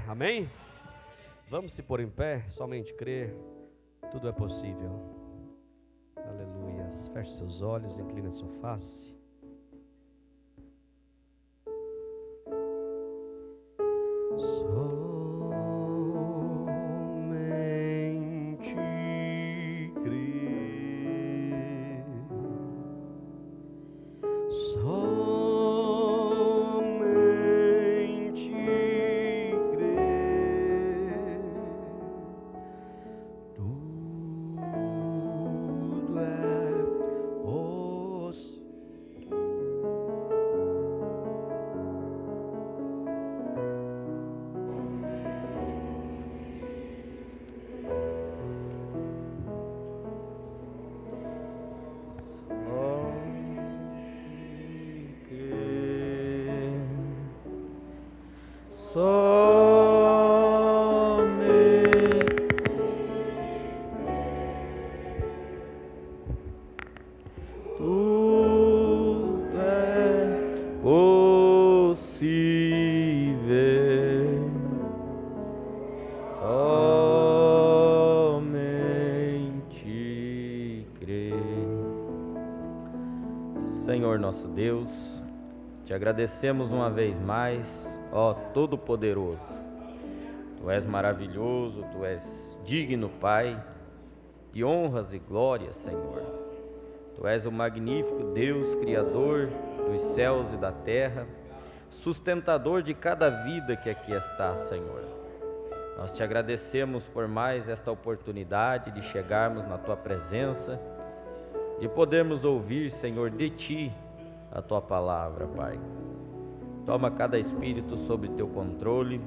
Amém? Vamos se pôr em pé, somente crer, tudo é possível. Aleluias. Feche seus olhos, incline a sua face. Somente crer. Somente crer. Tudo é somente crer. Senhor nosso Deus, te agradecemos uma vez mais, ó Todo-Poderoso. Tu és maravilhoso, Tu és digno, Pai, de honras e glórias, Senhor. Tu és o magnífico Deus, Criador dos céus e da terra, sustentador de cada vida que aqui está, Senhor. Nós te agradecemos por mais esta oportunidade de chegarmos na Tua presença, de podermos ouvir, Senhor, de Ti a Tua palavra, Pai. Toma cada espírito sob Teu controle.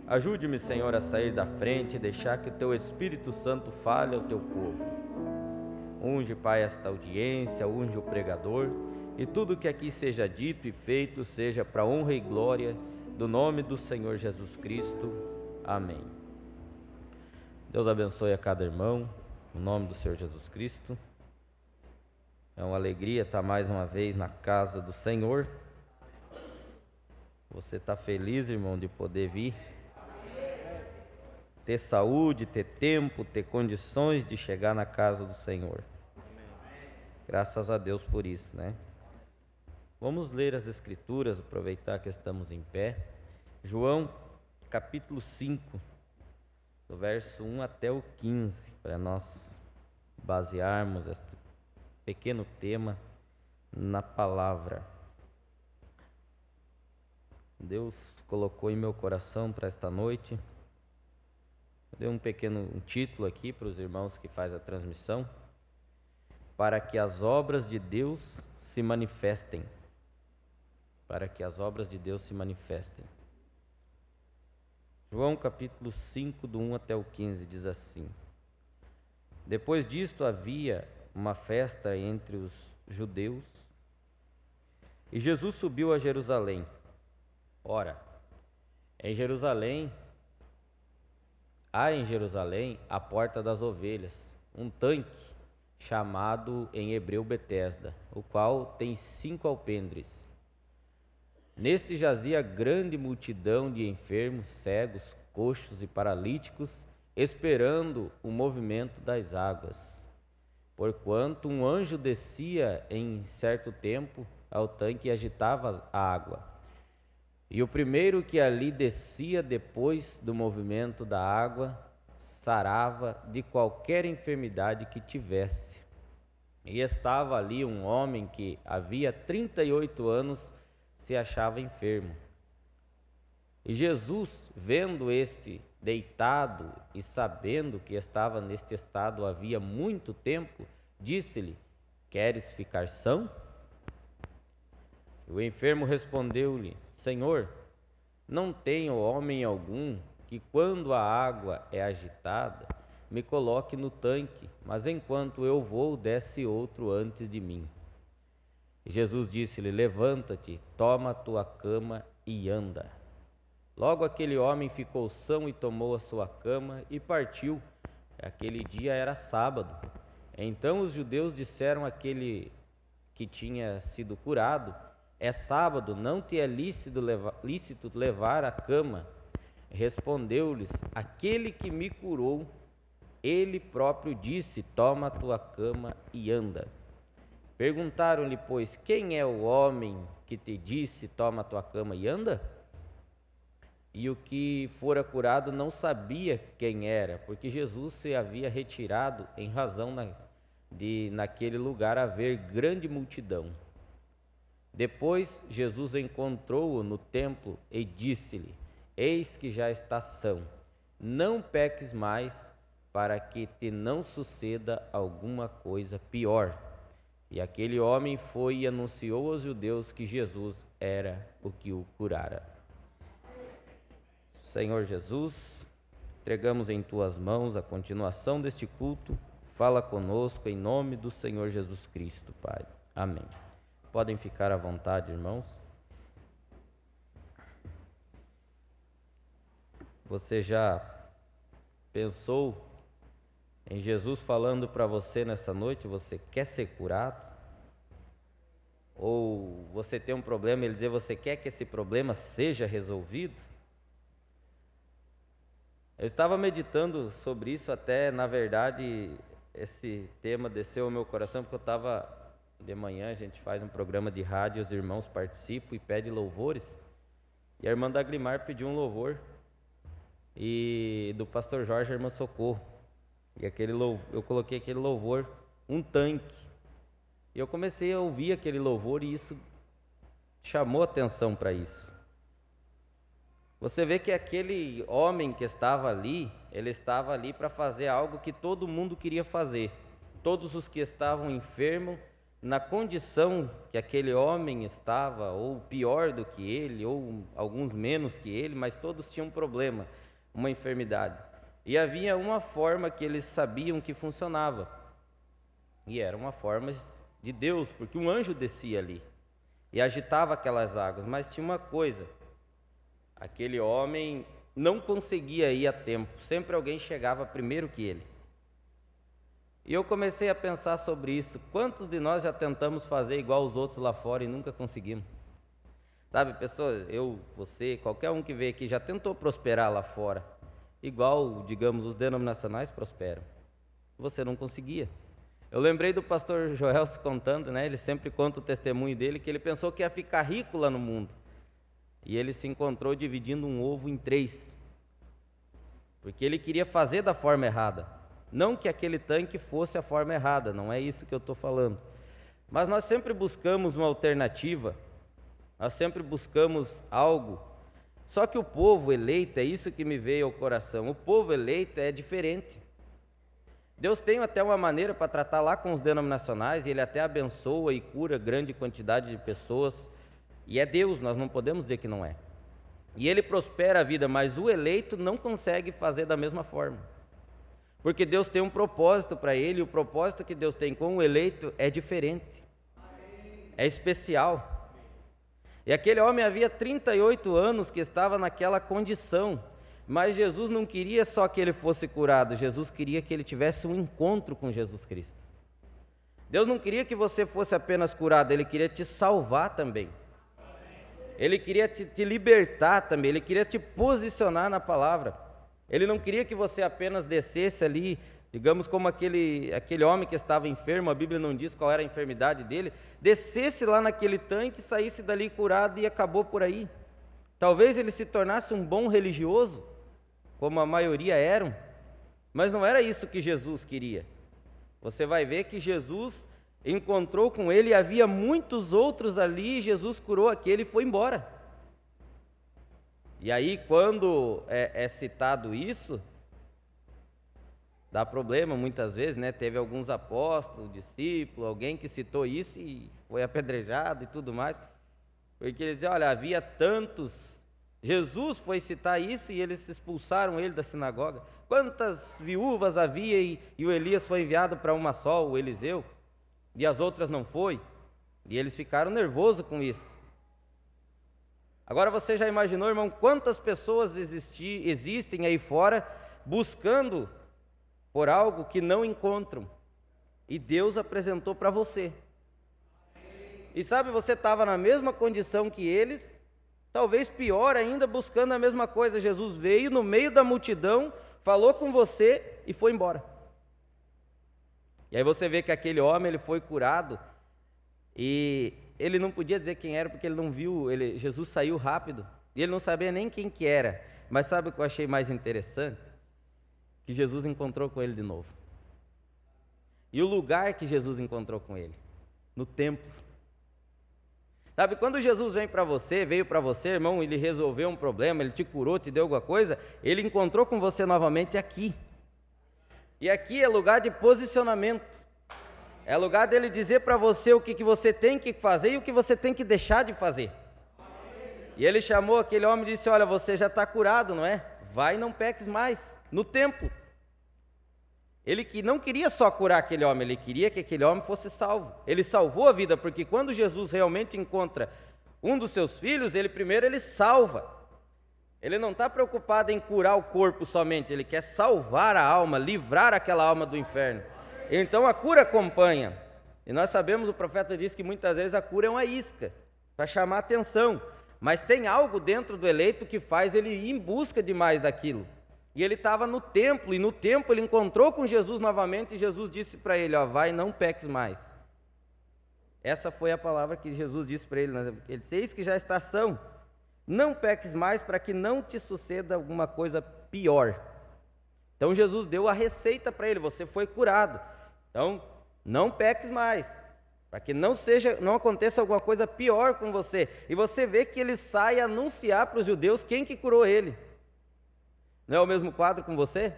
Ajude-me, Senhor, a sair da frente e deixar que o Teu Espírito Santo fale ao Teu povo. Unge, Pai, esta audiência, unge o pregador, e tudo que aqui seja dito e feito seja para a honra e glória do nome do Senhor Jesus Cristo. Amém. Deus abençoe a cada irmão, no nome do Senhor Jesus Cristo. É uma alegria estar mais uma vez na casa do Senhor. Você está feliz, irmão, de poder vir? Ter saúde, ter tempo, ter condições de chegar na casa do Senhor. Graças a Deus por isso, né? Vamos ler as Escrituras, aproveitar que estamos em pé. João, capítulo 5, do verso 1 até o 15, para nós basearmos este pequeno tema na palavra. Deus colocou em meu coração para esta noite. Eu dei um título aqui para os irmãos que fazem a transmissão. Para que as obras de Deus se manifestem. Para que as obras de Deus se manifestem. João capítulo 5, do 1 até o 15, diz assim: Depois disto havia uma festa entre os judeus, e Jesus subiu a Jerusalém. Ora, há em Jerusalém a porta das ovelhas, um tanque, chamado em hebreu Betesda, o qual tem 5 alpendres. Neste jazia grande multidão de enfermos, cegos, coxos e paralíticos, esperando o movimento das águas. Porquanto um anjo descia em certo tempo ao tanque e agitava a água. E o primeiro que ali descia depois do movimento da água, sarava de qualquer enfermidade que tivesse. E estava ali um homem que havia 38 anos se achava enfermo. E Jesus, vendo este deitado e sabendo que estava neste estado havia muito tempo, disse-lhe: Queres ficar são? O enfermo respondeu-lhe: Senhor, não tenho homem algum que, quando a água é agitada, me coloque no tanque, mas enquanto eu vou, desce outro antes de mim. Jesus disse-lhe: Levanta-te, toma a tua cama e anda. Logo aquele homem ficou são e tomou a sua cama e partiu. Aquele dia era sábado. Então os judeus disseram àquele que tinha sido curado: É sábado, não te é lícito levar a cama. Respondeu-lhes: aquele que me curou, ele próprio disse: toma a tua cama e anda. Perguntaram-lhe, pois, quem é o homem que te disse: toma a tua cama e anda? E o que fora curado não sabia quem era, porque Jesus se havia retirado em razão de naquele lugar haver grande multidão. Depois Jesus encontrou-o no templo e disse-lhe: eis que já estás são, não peques mais, para que te não suceda alguma coisa pior. E aquele homem foi e anunciou aos judeus que Jesus era o que o curara. Senhor Jesus, entregamos em tuas mãos a continuação deste culto. Fala conosco em nome do Senhor Jesus Cristo, Pai. Amém. Podem ficar à vontade, irmãos. Você já pensou em Jesus falando para você nessa noite: você quer ser curado? Ou você tem um problema e ele dizer: você quer que esse problema seja resolvido? Eu estava meditando sobre isso até, na verdade, esse tema desceu ao meu coração, porque eu estava, de manhã a gente faz um programa de rádio, os irmãos participam e pedem louvores, e a irmã Daglimar pediu um louvor, e do pastor Jorge, a irmã Socorro, e eu coloquei aquele louvor, um tanque, e eu comecei a ouvir aquele louvor e isso chamou atenção para isso. Você vê que aquele homem que estava ali, ele estava ali para fazer algo que todo mundo queria fazer. Todos os que estavam enfermos, na condição que aquele homem estava, ou pior do que ele, ou alguns menos que ele, mas todos tinham um problema, uma enfermidade. E havia uma forma que eles sabiam que funcionava, e era uma forma de Deus, porque um anjo descia ali e agitava aquelas águas, mas tinha uma coisa: aquele homem não conseguia ir a tempo, sempre alguém chegava primeiro que ele. E eu comecei a pensar sobre isso. Quantos de nós já tentamos fazer igual os outros lá fora e nunca conseguimos? Sabe, pessoas, eu, você, qualquer um que veio aqui já tentou prosperar lá fora, igual, digamos, os denominacionais prosperam. Você não conseguia. Eu lembrei do pastor Joel se contando, né? Ele sempre conta o testemunho dele, que ele pensou que ia ficar rico lá no mundo. E ele se encontrou dividindo um ovo em 3, porque ele queria fazer da forma errada. Não que aquele tanque fosse a forma errada, não é isso que eu estou falando. Mas nós sempre buscamos uma alternativa, nós sempre buscamos algo. Só que o povo eleito, é isso que me veio ao coração, o povo eleito é diferente. Deus tem até uma maneira para tratar lá com os denominacionais, e Ele até abençoa e cura grande quantidade de pessoas. E é Deus, nós não podemos dizer que não é. E Ele prospera a vida, mas o eleito não consegue fazer da mesma forma. Porque Deus tem um propósito para ele, e o propósito que Deus tem com o eleito é diferente. É especial. E aquele homem havia 38 anos que estava naquela condição. Mas Jesus não queria só que ele fosse curado, Jesus queria que ele tivesse um encontro com Jesus Cristo. Deus não queria que você fosse apenas curado, Ele queria te salvar também. Ele queria te libertar também, Ele queria te posicionar na palavra. Ele não queria que você apenas descesse ali, digamos como aquele homem que estava enfermo, a Bíblia não diz qual era a enfermidade dele, descesse lá naquele tanque, saísse dali curado e acabou por aí. Talvez ele se tornasse um bom religioso, como a maioria eram, mas não era isso que Jesus queria. Você vai ver que Jesus encontrou com ele, havia muitos outros ali, Jesus curou aquele e foi embora. E aí quando é citado isso, dá problema muitas vezes, né? Teve alguns apóstolos, discípulos, alguém que citou isso e foi apedrejado e tudo mais, porque eles diziam: olha, havia tantos. Jesus foi citar isso e eles expulsaram ele da sinagoga. Quantas viúvas havia e o Elias foi enviado para uma só, o Eliseu, e as outras não foi? E eles ficaram nervosos com isso. Agora você já imaginou, irmão, quantas pessoas existem aí fora buscando por algo que não encontram, e Deus apresentou para você. E sabe, você estava na mesma condição que eles, Talvez pior ainda, buscando a mesma coisa. Jesus veio no meio da multidão, falou com você e foi embora. E aí você vê que aquele homem, ele foi curado e ele não podia dizer quem era porque ele não viu, Jesus saiu rápido e ele não sabia nem quem que era. Mas sabe o que eu achei mais interessante? Que Jesus encontrou com ele de novo. E o lugar que Jesus encontrou com ele? No templo. Sabe, quando Jesus veio para você, irmão, ele resolveu um problema, ele te curou, te deu alguma coisa, ele encontrou com você novamente aqui. E aqui é lugar de posicionamento. É lugar dele dizer para você o que você tem que fazer e o que você tem que deixar de fazer. E ele chamou aquele homem e disse: olha, você já está curado, não é? Vai e não peques mais. No templo. Ele que não queria só curar aquele homem, ele queria que aquele homem fosse salvo. Ele salvou a vida, porque quando Jesus realmente encontra um dos seus filhos, primeiro ele salva. Ele não está preocupado em curar o corpo somente, ele quer salvar a alma, livrar aquela alma do inferno. Então a cura acompanha. E nós sabemos, o profeta diz que muitas vezes a cura é uma isca, para chamar atenção. Mas tem algo dentro do eleito que faz ele ir em busca de mais daquilo. E ele estava no templo, e no templo ele encontrou com Jesus novamente, e Jesus disse para ele: ó, vai, não peques mais. Essa foi a palavra que Jesus disse para ele. Ele disse: eis que já está são, não peques mais, para que não te suceda alguma coisa pior. Então Jesus deu a receita para ele: você foi curado, então não peques mais, para que não aconteça alguma coisa pior com você. E você vê que ele sai a anunciar para os judeus quem que curou ele. Não é o mesmo quadro com você?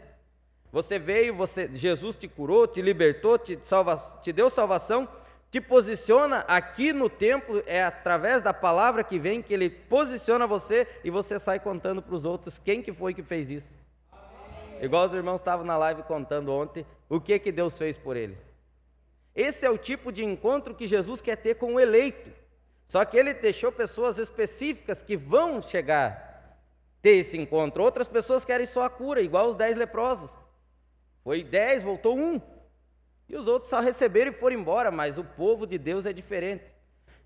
Você veio, Jesus te curou, te libertou, te deu salvação, te posiciona aqui no templo, é através da palavra que vem que ele posiciona você, e você sai contando para os outros quem que foi que fez isso. Igual os irmãos estavam na live contando ontem o que Deus fez por eles. Esse é o tipo de encontro que Jesus quer ter com o eleito. Só que ele deixou pessoas específicas que vão chegar ter esse encontro. Outras pessoas querem só a cura, igual os 10 leprosos. Foi 10, voltou 1. E os outros só receberam e foram embora, mas o povo de Deus é diferente.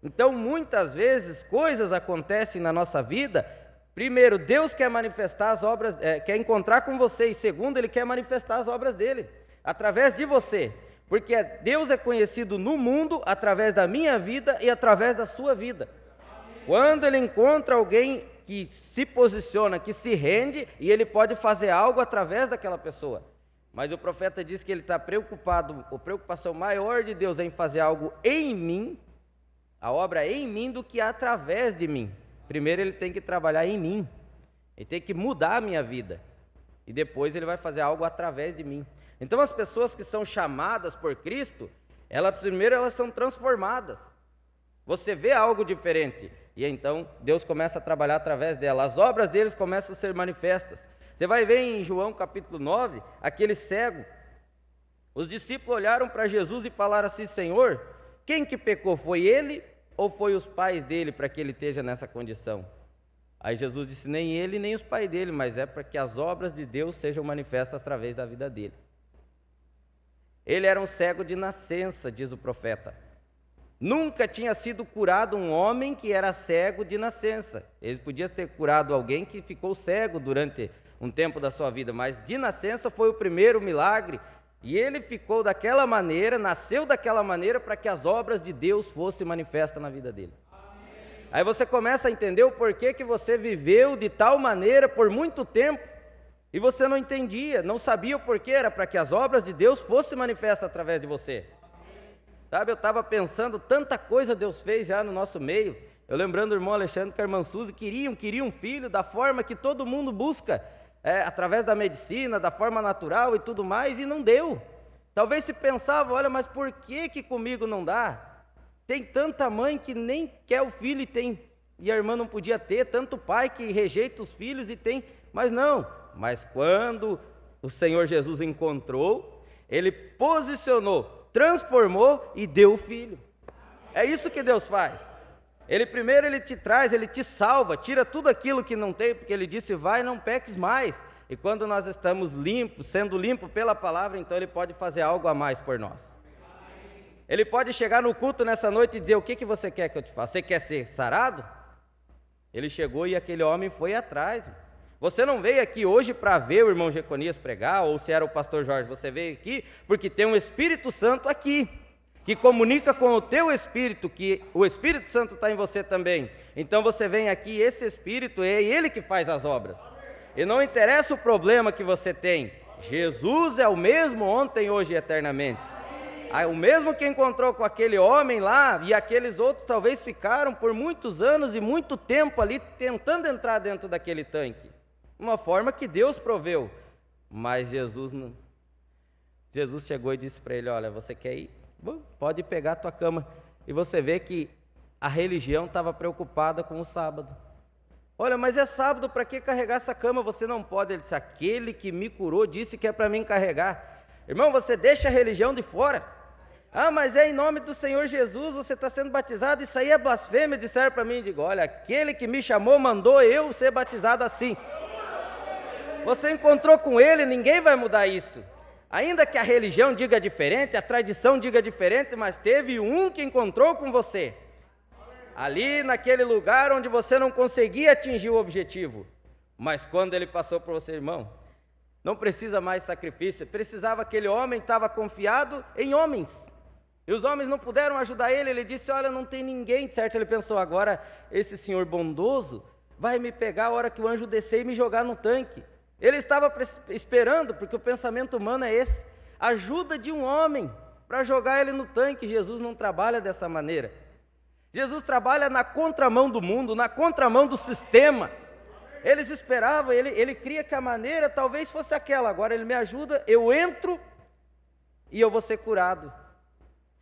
Então, muitas vezes, coisas acontecem na nossa vida. Primeiro, Deus quer manifestar as obras, quer encontrar com você. E segundo, Ele quer manifestar as obras dEle, através de você. Porque Deus é conhecido no mundo através da minha vida e através da sua vida. Quando Ele encontra alguém que se posiciona, que se rende, e Ele pode fazer algo através daquela pessoa. Mas o profeta diz que ele está preocupado, a preocupação maior de Deus é em fazer algo em mim, a obra em mim, do que através de mim. Primeiro ele tem que trabalhar em mim, ele tem que mudar a minha vida, e depois ele vai fazer algo através de mim. Então as pessoas que são chamadas por Cristo, primeiro elas são transformadas. Você vê algo diferente, e então Deus começa a trabalhar através dela, as obras deles começam a ser manifestas. Você vai ver em João capítulo 9, aquele cego, os discípulos olharam para Jesus e falaram assim: Senhor, quem que pecou, foi ele ou foi os pais dele para que ele esteja nessa condição? Aí Jesus disse: nem ele nem os pais dele, mas é para que as obras de Deus sejam manifestas através da vida dele. Ele era um cego de nascença, diz o profeta. Nunca tinha sido curado um homem que era cego de nascença. Ele podia ter curado alguém que ficou cego durante um tempo da sua vida, mas de nascença foi o primeiro milagre, e ele ficou daquela maneira, nasceu daquela maneira, para que as obras de Deus fossem manifestas na vida dele. Amém. Aí você começa a entender o porquê que você viveu de tal maneira por muito tempo, e você não entendia, não sabia o porquê, era para que as obras de Deus fossem manifestas através de você. Sabe, eu estava pensando, tanta coisa Deus fez já no nosso meio. Eu lembrando do irmão Alexandre que a irmã Suzy queria um filho da forma que todo mundo busca, através da medicina, da forma natural e tudo mais, e não deu. Talvez se pensava: olha, mas por que comigo não dá? Tem tanta mãe que nem quer o filho e a irmã não podia ter, tanto pai que rejeita os filhos e tem, mas não. Mas quando o Senhor Jesus encontrou, Ele posicionou, transformou e deu o filho. É isso que Deus faz. Primeiro ele te traz, ele te salva, tira tudo aquilo que não tem, porque ele disse: vai, não peques mais. E quando nós estamos limpos, sendo limpos pela palavra, então ele pode fazer algo a mais por nós. Ele pode chegar no culto nessa noite e dizer: o que você quer que eu te faça? Você quer ser sarado? Ele chegou e aquele homem foi atrás. Você não veio aqui hoje para ver o irmão Jeconias pregar, ou se era o pastor Jorge, você veio aqui porque tem um Espírito Santo aqui, que comunica com o teu Espírito, que o Espírito Santo está em você também. Então você vem aqui, esse Espírito é Ele que faz as obras. E não interessa o problema que você tem, Jesus é o mesmo ontem, hoje e eternamente. O mesmo que encontrou com aquele homem lá, e aqueles outros talvez ficaram por muitos anos e muito tempo ali tentando entrar dentro daquele tanque. Uma forma que Deus proveu. Mas Jesus chegou e disse para ele: olha, você quer ir? Bom, pode pegar a tua cama. E você vê que a religião estava preocupada com o sábado. Olha, mas é sábado, para que carregar essa cama? Você não pode. Ele disse: aquele que me curou disse que é para mim carregar. Irmão, você deixa a religião de fora. Ah, mas é em nome do Senhor Jesus, você está sendo batizado, isso aí é blasfêmia, disseram para mim. Digo: olha, aquele que me chamou mandou eu ser batizado assim. Você encontrou com ele, ninguém vai mudar isso. Ainda que a religião diga diferente, a tradição diga diferente, mas teve um que encontrou com você. Ali naquele lugar onde você não conseguia atingir o objetivo. Mas quando ele passou por você, irmão, não precisa mais sacrifício. Precisava, aquele homem estava confiado em homens. E os homens não puderam ajudar ele. Ele disse: olha, não tem ninguém, certo? Ele pensou: agora esse senhor bondoso vai me pegar a hora que o anjo descer e me jogar no tanque. Ele estava esperando, porque o pensamento humano é esse, ajuda de um homem para jogar ele no tanque. Jesus não trabalha dessa maneira. Jesus trabalha na contramão do mundo, na contramão do sistema. Eles esperavam, ele cria que a maneira talvez fosse aquela: agora ele me ajuda, eu entro e eu vou ser curado.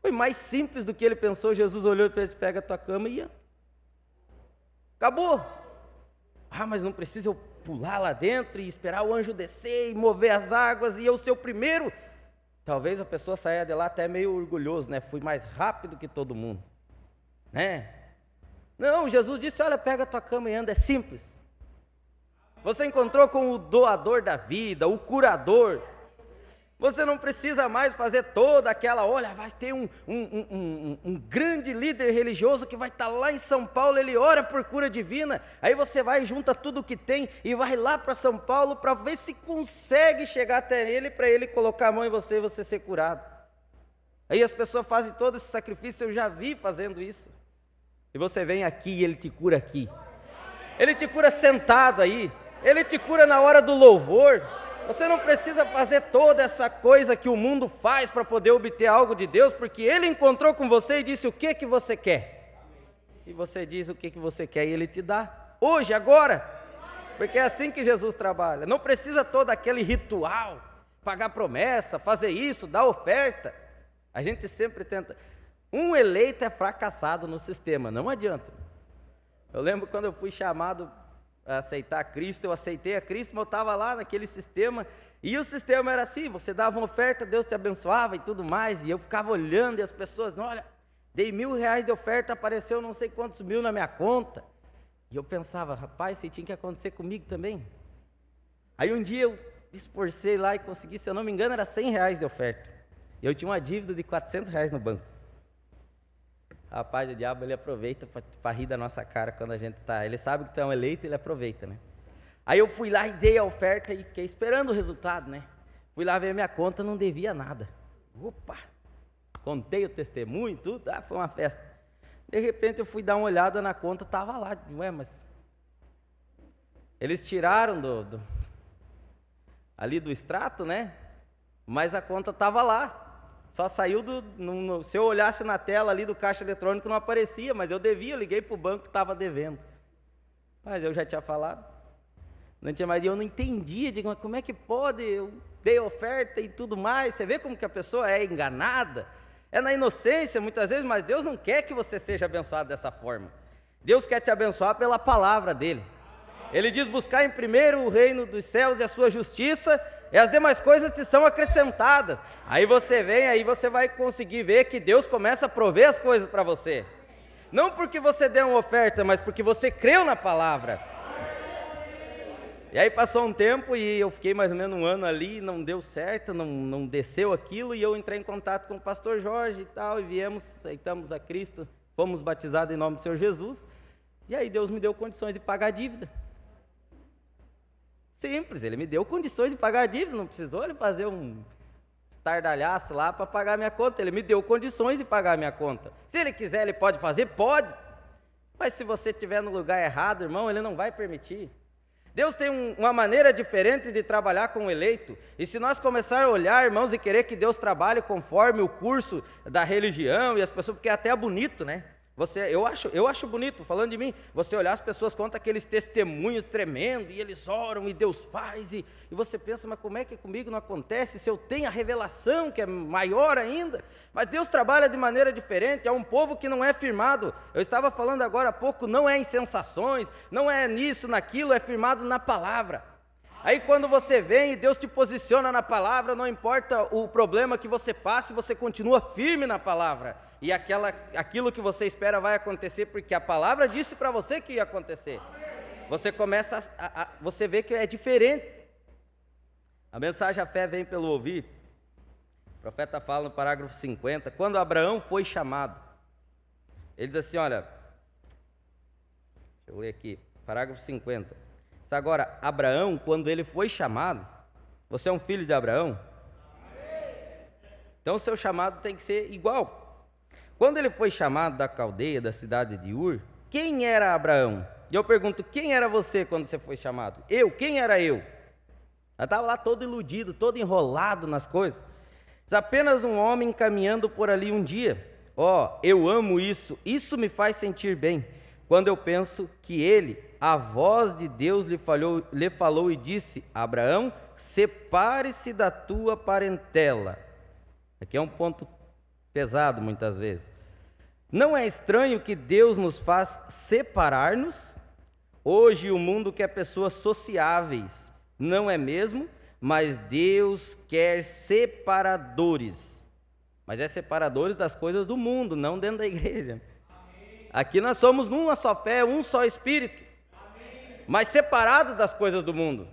Foi mais simples do que ele pensou. Jesus olhou para ele: pega a tua cama e entra. Acabou. Ah, mas não precisa eu pular lá dentro e esperar o anjo descer e mover as águas e eu ser o primeiro. Talvez a pessoa saia de lá até meio orgulhoso, né? Fui mais rápido que todo mundo, né? Não, Jesus disse: olha, pega a tua cama e anda. É simples. Você encontrou com o doador da vida, o curador. Você não precisa mais fazer toda aquela, olha, vai ter um grande líder religioso que vai estar lá em São Paulo, ele ora por cura divina. Aí você vai e junta tudo o que tem e vai lá para São Paulo para ver se consegue chegar até ele, para ele colocar a mão em você e você ser curado. Aí as pessoas fazem todo esse sacrifício, eu já vi fazendo isso. E você vem aqui e ele te cura aqui. Ele te cura sentado aí. Ele te cura na hora do louvor. Você não precisa fazer toda essa coisa que o mundo faz para poder obter algo de Deus, porque Ele encontrou com você e disse: o que que você quer? E você diz o que que você quer e Ele te dá, hoje, agora, porque é assim que Jesus trabalha. Não precisa todo aquele ritual, pagar promessa, fazer isso, dar oferta. A gente sempre tenta. Um eleito é fracassado no sistema, não adianta. Eu lembro quando eu fui chamado a aceitar Cristo, eu aceitei a Cristo, mas eu estava lá naquele sistema, e o sistema era assim: você dava uma oferta, Deus te abençoava e tudo mais, e eu ficava olhando, e as pessoas, olha, dei R$1.000 de oferta, apareceu não sei quantos mil na minha conta, e eu pensava: rapaz, isso tinha que acontecer comigo também. Aí um dia eu me esforcei lá e consegui, se eu não me engano, era R$100 de oferta, e eu tinha uma dívida de R$400 no banco. Rapaz, o diabo, ele aproveita para rir da nossa cara quando a gente está. Ele sabe que tu é um eleito, ele aproveita, né? Aí eu fui lá e dei a oferta e fiquei esperando o resultado, né? Fui lá ver a minha conta, não devia nada. Opa! Contei o testemunho e tudo, foi uma festa. De repente eu fui dar uma olhada na conta, estava lá. Ué, mas eles tiraram ali do extrato, né? Mas a conta estava lá. Só saiu se eu olhasse na tela ali do caixa eletrônico não aparecia, mas eu devia, eu liguei para o banco que estava devendo. Mas eu já tinha falado. Não tinha mais, e eu não entendia, digo, mas como é que pode? Eu dei oferta e tudo mais. Você vê como que a pessoa é enganada? É na inocência muitas vezes, mas Deus não quer que você seja abençoado dessa forma. Deus quer te abençoar pela palavra dele. Ele diz: buscar em primeiro o reino dos céus e a sua justiça, e as demais coisas te são acrescentadas. Aí você vem, aí você vai conseguir ver que Deus começa a prover as coisas para você. Não porque você deu uma oferta, mas porque você creu na palavra. E aí passou um tempo e eu fiquei mais ou menos um ano ali, não deu certo, não desceu aquilo, e eu entrei em contato com o pastor Jorge e tal, e viemos, aceitamos a Cristo, fomos batizados em nome do Senhor Jesus. E aí Deus me deu condições de pagar a dívida. Simples, Ele me deu condições de pagar a dívida, não precisou Ele fazer um estardalhaço lá para pagar a minha conta. Ele me deu condições de pagar a minha conta. Se Ele quiser, Ele pode fazer? Pode. Mas se você estiver no lugar errado, irmão, Ele não vai permitir. Deus tem uma maneira diferente de trabalhar com o eleito. E se nós começarmos a olhar, irmãos, e querer que Deus trabalhe conforme o curso da religião, e as pessoas, porque até é bonito, né? Eu acho bonito, falando de mim, você olhar as pessoas, contam aqueles testemunhos tremendos, e eles oram, e Deus faz, e você pensa, mas como é que comigo não acontece, se eu tenho a revelação, que é maior ainda? Mas Deus trabalha de maneira diferente, é um povo que não é firmado, eu estava falando agora há pouco, não é em sensações, não é nisso, naquilo, é firmado na palavra. Aí quando você vem e Deus te posiciona na palavra, não importa o problema que você passe, você continua firme na palavra. E aquilo que você espera vai acontecer, porque a palavra disse para você que ia acontecer. Você começa você vê que é diferente. A mensagem a fé vem pelo ouvir. O profeta fala no parágrafo 50, quando Abraão foi chamado. Ele diz assim, olha, deixa eu ler aqui, parágrafo 50. Agora, Abraão, quando ele foi chamado, você é um filho de Abraão? Então o seu chamado tem que ser igual. Quando ele foi chamado da caldeia, da cidade de Ur, quem era Abraão? E eu pergunto, quem era você quando você foi chamado? Eu, quem era eu? Eu estava lá todo iludido, todo enrolado nas coisas. Apenas um homem caminhando por ali um dia. Eu amo isso, isso me faz sentir bem. Quando eu penso que ele, a voz de Deus lhe falou e disse, Abraão, separe-se da tua parentela. Aqui é um ponto pesado muitas vezes. Não é estranho que Deus nos faz separar-nos? Hoje o mundo quer pessoas sociáveis, não é mesmo? Mas Deus quer separadores. Mas é separadores das coisas do mundo, não dentro da igreja. Aqui nós somos uma só fé, um só Espírito. Mas separados das coisas do mundo.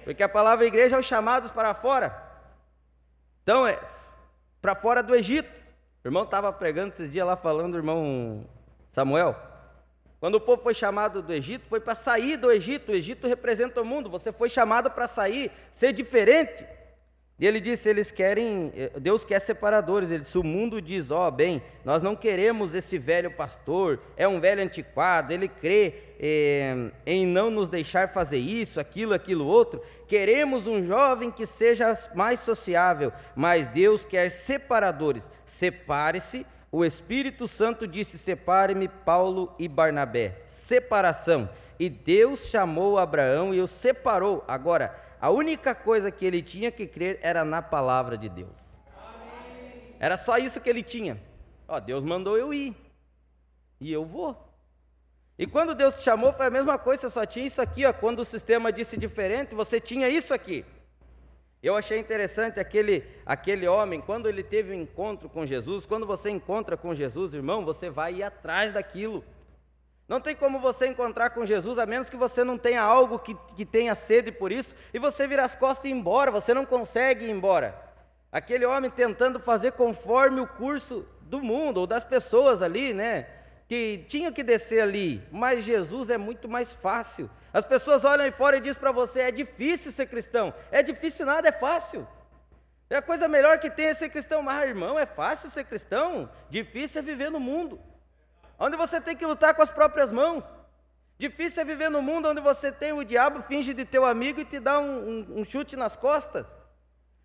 Porque a palavra igreja é os chamados para fora. Então é para fora do Egito. O irmão estava pregando esses dias lá falando, o irmão Samuel. Quando o povo foi chamado do Egito, foi para sair do Egito. O Egito representa o mundo. Você foi chamado para sair, ser diferente. E ele disse, Deus quer separadores. Ele disse, o mundo diz, bem, nós não queremos esse velho pastor, é um velho antiquado, ele crê em não nos deixar fazer isso, aquilo outro. Queremos um jovem que seja mais sociável, mas Deus quer separadores. Separe-se. O Espírito Santo disse, separe-me Paulo e Barnabé. Separação. E Deus chamou Abraão e o separou. Agora, a única coisa que ele tinha que crer era na palavra de Deus. Era só isso que ele tinha. Deus mandou eu ir. E eu vou. E quando Deus te chamou, foi a mesma coisa, você só tinha isso aqui. Quando o sistema disse diferente, você tinha isso aqui. Eu achei interessante aquele homem, quando ele teve um encontro com Jesus. Quando você encontra com Jesus, irmão, você vai ir atrás daquilo. Não tem como você encontrar com Jesus, a menos que você não tenha algo que tenha sede por isso, e você vira as costas e ir embora, você não consegue ir embora. Aquele homem tentando fazer conforme o curso do mundo, ou das pessoas ali, né, que tinham que descer ali, mas Jesus é muito mais fácil. As pessoas olham aí fora e dizem para você, é difícil ser cristão. É difícil nada, é fácil. É a coisa melhor que tem é ser cristão. Mas irmão, é fácil ser cristão? Difícil é viver no mundo onde você tem que lutar com as próprias mãos. Difícil é viver no mundo onde você tem o diabo, finge de teu amigo e te dá um chute nas costas.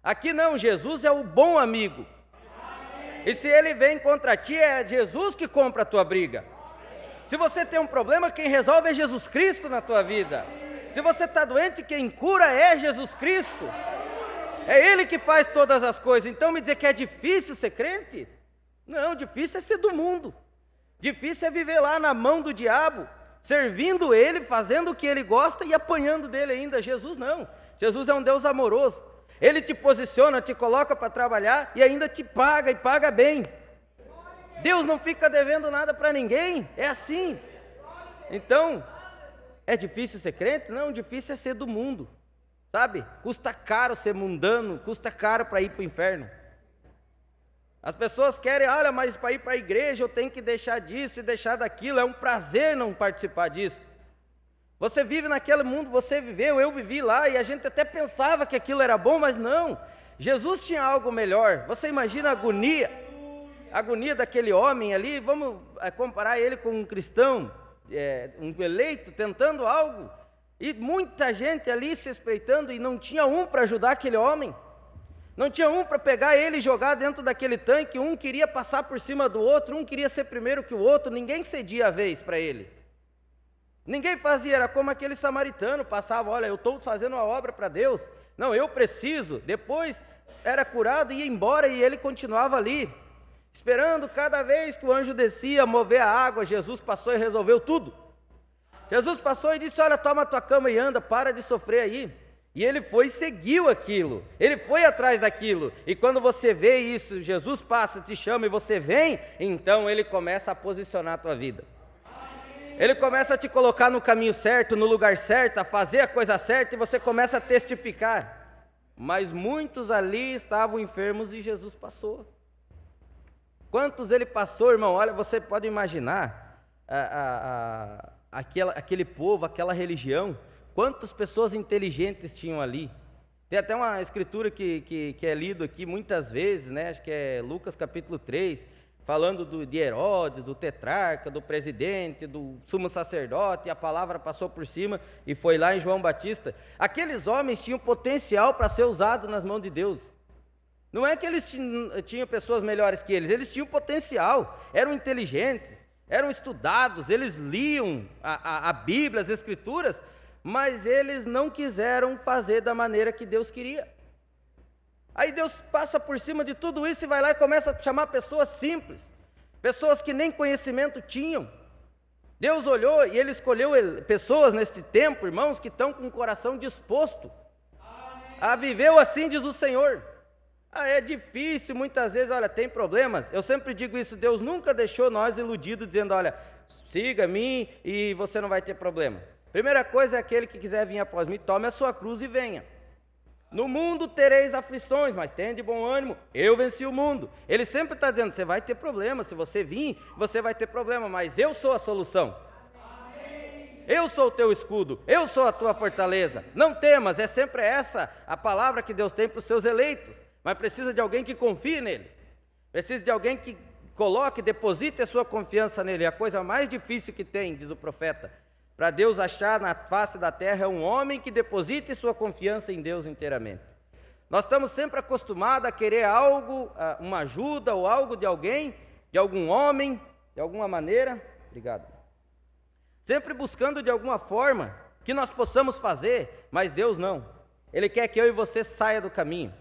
Aqui não, Jesus é o bom amigo. E se ele vem contra ti, é Jesus que compra a tua briga. Se você tem um problema, quem resolve é Jesus Cristo na tua vida. Se você está doente, quem cura é Jesus Cristo. É Ele que faz todas as coisas. Então me dizer que é difícil ser crente? Não, difícil é ser do mundo. Difícil é viver lá na mão do diabo, servindo ele, fazendo o que ele gosta e apanhando dele ainda. Jesus não. Jesus é um Deus amoroso. Ele te posiciona, te coloca para trabalhar e ainda te paga, e paga bem. Deus não fica devendo nada para ninguém, é assim. Então, é difícil ser crente? Não, difícil é ser do mundo, sabe? Custa caro ser mundano, custa caro para ir para o inferno. As pessoas querem, olha, mas para ir para a igreja eu tenho que deixar disso e deixar daquilo, é um prazer não participar disso. Você vive naquele mundo, você viveu, eu vivi lá, e a gente até pensava que aquilo era bom, mas não. Jesus tinha algo melhor. Você imagina a agonia daquele homem ali, vamos comparar ele com um cristão, um eleito, tentando algo, e muita gente ali se respeitando, e não tinha um para ajudar aquele homem. Não tinha um para pegar ele e jogar dentro daquele tanque. Um queria passar por cima do outro, um queria ser primeiro que o outro. Ninguém cedia a vez para ele. Ninguém fazia, era como aquele samaritano, passava, olha, eu estou fazendo uma obra para Deus. Não, eu preciso. Depois era curado e ia embora, e ele continuava ali, esperando. Cada vez que o anjo descia, mover a água, Jesus passou e resolveu tudo. Jesus passou e disse, olha, toma a tua cama e anda, para de sofrer aí. E ele foi e seguiu aquilo, ele foi atrás daquilo. E quando você vê isso, Jesus passa, te chama e você vem, então ele começa a posicionar a tua vida. Ele começa a te colocar no caminho certo, no lugar certo, a fazer a coisa certa, e você começa a testificar. Mas muitos ali estavam enfermos e Jesus passou. Quantos ele passou, irmão? Olha, você pode imaginar aquele povo, aquela religião. Quantas pessoas inteligentes tinham ali? Tem até uma escritura que é lido aqui muitas vezes, né? Acho que é Lucas capítulo 3, falando de Herodes, do tetrarca, do presidente, do sumo sacerdote, e a palavra passou por cima e foi lá em João Batista. Aqueles homens tinham potencial para ser usados nas mãos de Deus. Não é que eles tinham pessoas melhores que eles tinham potencial, eram inteligentes, eram estudados, eles liam a Bíblia, as Escrituras, mas eles não quiseram fazer da maneira que Deus queria. Aí Deus passa por cima de tudo isso e vai lá e começa a chamar pessoas simples, pessoas que nem conhecimento tinham. Deus olhou e Ele escolheu pessoas neste tempo, irmãos, que estão com o coração disposto a viver assim, diz o Senhor. É difícil muitas vezes, olha, tem problemas. Eu sempre digo isso, Deus nunca deixou nós iludidos dizendo, olha, siga a mim e você não vai ter problema. Primeira coisa é aquele que quiser vir após mim, tome a sua cruz e venha. No mundo tereis aflições, mas tende bom ânimo, eu venci o mundo. Ele sempre está dizendo, você vai ter problema, se você vir, você vai ter problema, mas eu sou a solução. Eu sou o teu escudo, eu sou a tua fortaleza. Não temas, é sempre essa a palavra que Deus tem para os seus eleitos. Mas precisa de alguém que confie nele. Precisa de alguém que coloque, deposite a sua confiança nele. É a coisa mais difícil que tem, diz o profeta. Para Deus achar na face da terra é um homem que deposite sua confiança em Deus inteiramente. Nós estamos sempre acostumados a querer algo, uma ajuda ou algo de alguém, de algum homem, de alguma maneira. Obrigado. Sempre buscando de alguma forma que nós possamos fazer, mas Deus não. Ele quer que eu e você saia do caminho.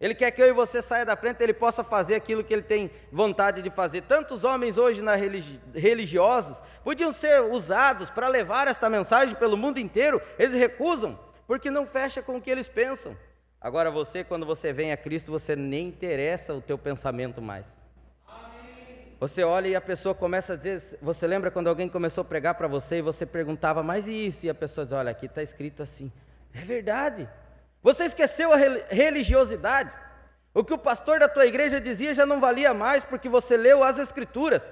Ele quer que eu e você saia da frente, Ele possa fazer aquilo que Ele tem vontade de fazer. Tantos homens hoje religiosos podiam ser usados para levar esta mensagem pelo mundo inteiro, eles recusam, porque não fecha com o que eles pensam. Agora você, quando você vem a Cristo, você nem interessa o teu pensamento mais. Você olha e a pessoa começa a dizer, você lembra quando alguém começou a pregar para você e você perguntava, mas e isso? E a pessoa diz, olha, aqui está escrito assim. É verdade. Você esqueceu a religiosidade. O que o pastor da tua igreja dizia já não valia mais, porque você leu as Escrituras.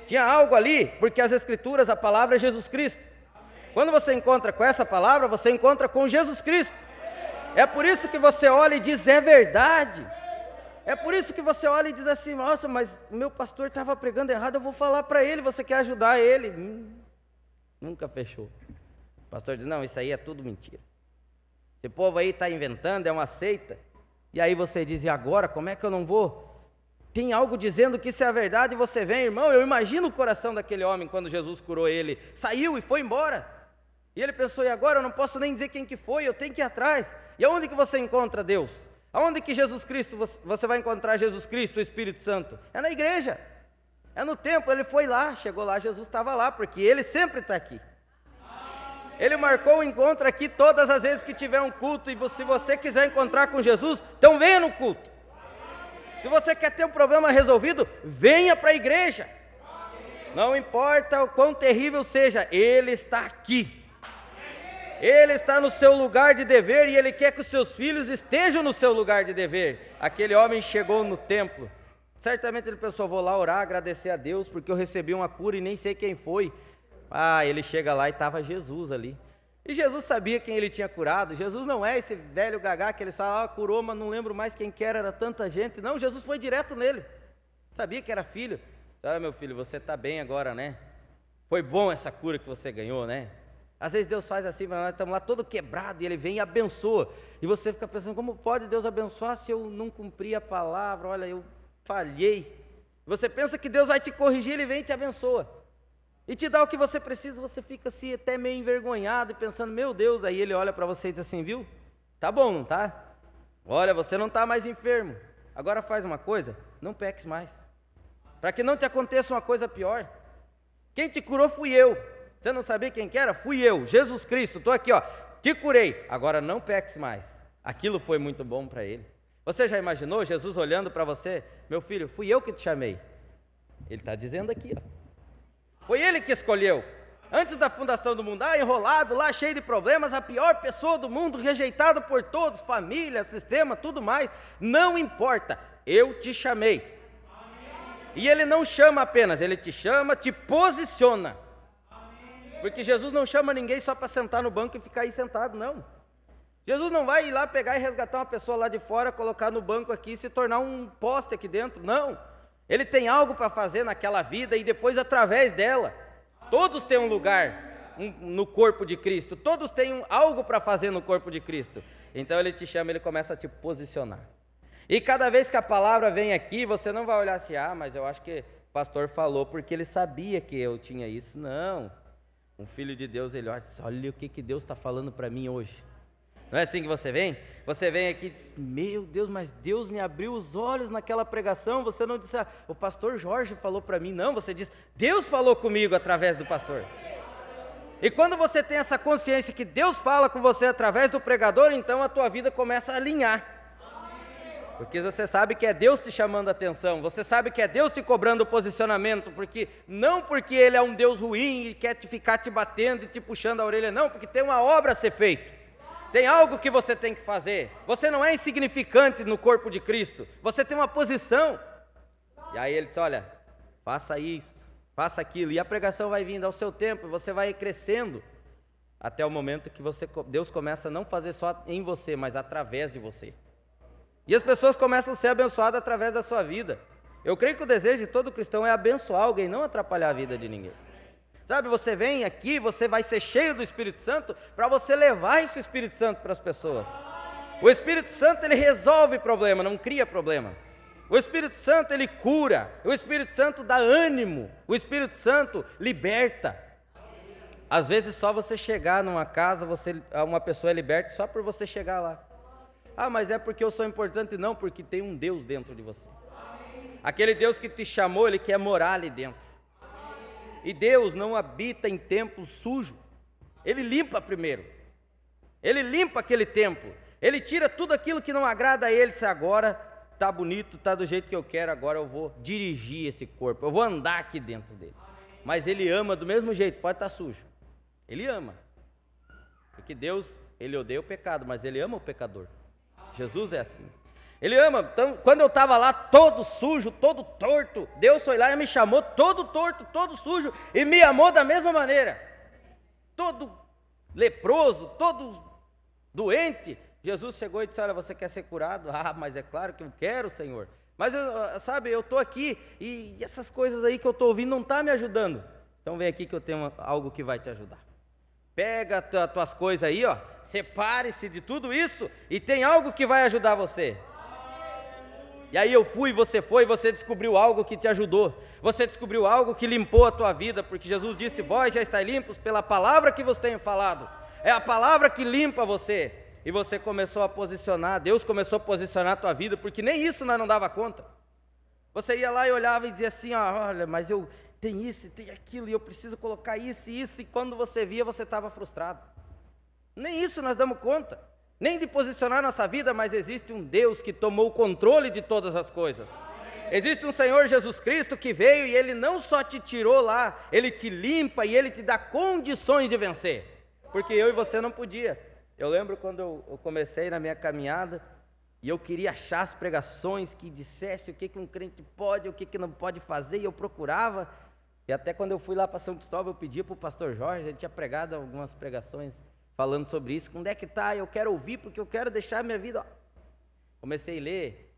Tinha algo ali, porque as Escrituras, a palavra é Jesus Cristo. Quando você encontra com essa palavra, você encontra com Jesus Cristo. É por isso que você olha e diz, é verdade. É por isso que você olha e diz assim, nossa, mas meu pastor estava pregando errado, eu vou falar para ele, você quer ajudar ele. Nunca fechou. O pastor diz, não, isso aí é tudo mentira. Esse povo aí está inventando, é uma seita. E aí você diz, e agora, como é que eu não vou? Tem algo dizendo que isso é a verdade e você vem, irmão. Eu imagino o coração daquele homem quando Jesus curou ele. Saiu e foi embora. E ele pensou, e agora eu não posso nem dizer quem que foi, eu tenho que ir atrás. E aonde que você encontra Deus? Aonde que Jesus Cristo, você vai encontrar Jesus Cristo, o Espírito Santo? É na igreja. É no templo, ele foi lá, chegou lá, Jesus estava lá, porque ele sempre está aqui. Ele marcou o encontro aqui todas as vezes que tiver um culto. E se você quiser encontrar com Jesus, então venha no culto. Se você quer ter um problema resolvido, venha para a igreja. Não importa o quão terrível seja, Ele está aqui. Ele está no seu lugar de dever e Ele quer que os seus filhos estejam no seu lugar de dever. Aquele homem chegou no templo Certamente ele pensou, vou lá orar, agradecer a Deus, porque eu recebi uma cura e nem sei quem foi. Ele chega lá e estava Jesus ali. E Jesus sabia quem ele tinha curado. Jesus não é esse velho gagá que ele fala, curou, mas não lembro mais quem que era tanta gente. Não, Jesus foi direto nele. Sabia que era filho. Meu filho, você está bem agora, né? Foi bom essa cura que você ganhou, né? Às vezes Deus faz assim, nós estamos lá todo quebrado e Ele vem e abençoa. E você fica pensando, como pode Deus abençoar se eu não cumpri a palavra? Olha, eu falhei. Você pensa que Deus vai te corrigir, Ele vem e te abençoa. E te dá o que você precisa, você fica assim até meio envergonhado e pensando, meu Deus, aí Ele olha para você e diz assim, viu? Tá bom, não tá? Olha, você não está mais enfermo. Agora faz uma coisa, não peques mais. Para que não te aconteça uma coisa pior. Quem te curou fui eu. Você não sabia quem que era? Fui eu, Jesus Cristo. Estou aqui, ó, te curei. Agora não peques mais. Aquilo foi muito bom para ele. Você já imaginou Jesus olhando para você? Meu filho, fui eu que te chamei. Ele está dizendo aqui, ó. Foi ele que escolheu. Antes da fundação do mundo, enrolado lá, cheio de problemas, a pior pessoa do mundo, rejeitado por todos, família, sistema, tudo mais. Não importa, eu te chamei. E Ele não chama apenas, Ele te chama, te posiciona. Porque Jesus não chama ninguém só para sentar no banco e ficar aí sentado, não. Jesus não vai ir lá pegar e resgatar uma pessoa lá de fora, colocar no banco aqui e se tornar um poste aqui dentro, não. Ele tem algo para fazer naquela vida e depois através dela. Todos têm um lugar no corpo de Cristo, todos têm algo para fazer no corpo de Cristo. Então Ele te chama, Ele começa a te posicionar. E cada vez que a palavra vem aqui, você não vai olhar assim, mas eu acho que o pastor falou porque ele sabia que eu tinha isso. Não. Um filho de Deus, ele olha o que Deus está falando para mim hoje. Não é assim que você vem? Você vem aqui e diz, meu Deus, mas Deus me abriu os olhos naquela pregação. Você não disse, o pastor Jorge falou para mim. Não, você diz, Deus falou comigo através do pastor. E quando você tem essa consciência que Deus fala com você através do pregador, então a tua vida começa a alinhar. Porque você sabe que é Deus te chamando a atenção, você sabe que é Deus te cobrando o posicionamento, não porque Ele é um Deus ruim e quer ficar te batendo e te puxando a orelha, não, porque tem uma obra a ser feita, tem algo que você tem que fazer, você não é insignificante no corpo de Cristo, você tem uma posição, e aí Ele diz, olha, faça isso, faça aquilo, e a pregação vai vindo ao seu tempo, você vai crescendo, até o momento que Deus começa a não fazer só em você, mas através de você. E as pessoas começam a ser abençoadas através da sua vida. Eu creio que o desejo de todo cristão é abençoar alguém, não atrapalhar a vida de ninguém. Sabe, você vem aqui, você vai ser cheio do Espírito Santo para você levar esse Espírito Santo para as pessoas. O Espírito Santo, ele resolve problema, não cria problema. O Espírito Santo, ele cura. O Espírito Santo dá ânimo. O Espírito Santo liberta. Às vezes só você chegar numa casa, uma pessoa é liberta só por você chegar lá. Mas é porque eu sou importante? Não, porque tem um Deus dentro de você. Aquele Deus que te chamou, Ele quer morar ali dentro. E Deus não habita em templo sujo. Ele limpa primeiro. Ele limpa aquele templo. Ele tira tudo aquilo que não agrada a Ele. Diz, agora está bonito, está do jeito que eu quero, agora eu vou dirigir esse corpo. Eu vou andar aqui dentro dele. Mas Ele ama do mesmo jeito, pode estar sujo. Ele ama. Porque Deus, Ele odeia o pecado, mas Ele ama o pecador. Jesus é assim. Ele ama. Então, quando eu estava lá todo sujo, todo torto, Deus foi lá e me chamou todo torto, todo sujo, e me amou da mesma maneira. Todo leproso, todo doente, Jesus chegou e disse, olha, você quer ser curado? Mas é claro que eu quero, Senhor. Mas, sabe, eu estou aqui e essas coisas aí que eu estou ouvindo não estão me ajudando. Então vem aqui que eu tenho algo que vai te ajudar. Pega as tuas coisas aí, ó. Separe-se de tudo isso e tem algo que vai ajudar você. E aí eu fui, você foi, e você descobriu algo que te ajudou. Você descobriu algo que limpou a tua vida, porque Jesus disse, vós já estáis limpos pela palavra que vos tenho falado. É a palavra que limpa você. E você começou a posicionar, Deus começou a posicionar a tua vida, porque nem isso nós não dava conta. Você ia lá e olhava e dizia assim, olha, mas eu tenho isso, tem aquilo, e eu preciso colocar isso e isso, e quando você via, você estava frustrado. Nem isso nós damos conta, nem de posicionar nossa vida, mas existe um Deus que tomou o controle de todas as coisas. Existe um Senhor Jesus Cristo que veio e Ele não só te tirou lá, Ele te limpa e Ele te dá condições de vencer, porque eu e você não podia. Eu lembro quando eu comecei na minha caminhada, E eu queria achar as pregações que dissesse o que um crente pode, o que não pode fazer, e eu procurava. E até quando eu fui lá para São Cristóvão, eu pedia para o pastor Jorge, ele tinha pregado algumas pregações falando sobre isso. Onde é que está? Eu quero ouvir, porque eu quero deixar a minha vida. Comecei a ler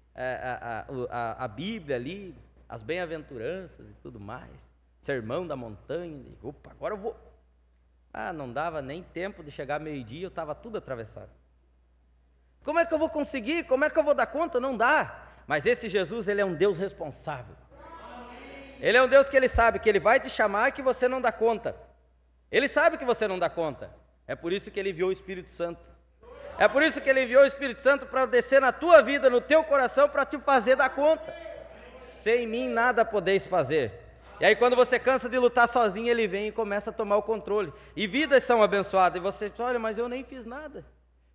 a Bíblia ali, as bem-aventuranças e tudo mais, Sermão da Montanha. Opa, agora eu vou. Não dava nem tempo de chegar meio-dia, eu estava tudo atravessado. Como é que eu vou conseguir? Como é que eu vou dar conta? Não dá. Mas esse Jesus, ele é um Deus responsável. Ele é um Deus que ele sabe que ele vai te chamar e que você não dá conta. Ele sabe que você não dá conta. É por isso que ele enviou o Espírito Santo. É por isso que ele enviou o Espírito Santo para descer na tua vida, no teu coração, para te fazer dar conta. Sem mim nada podeis fazer. E aí quando você cansa de lutar sozinho, ele vem e começa a tomar o controle. E vidas são abençoadas. E você diz, olha, mas eu nem fiz nada.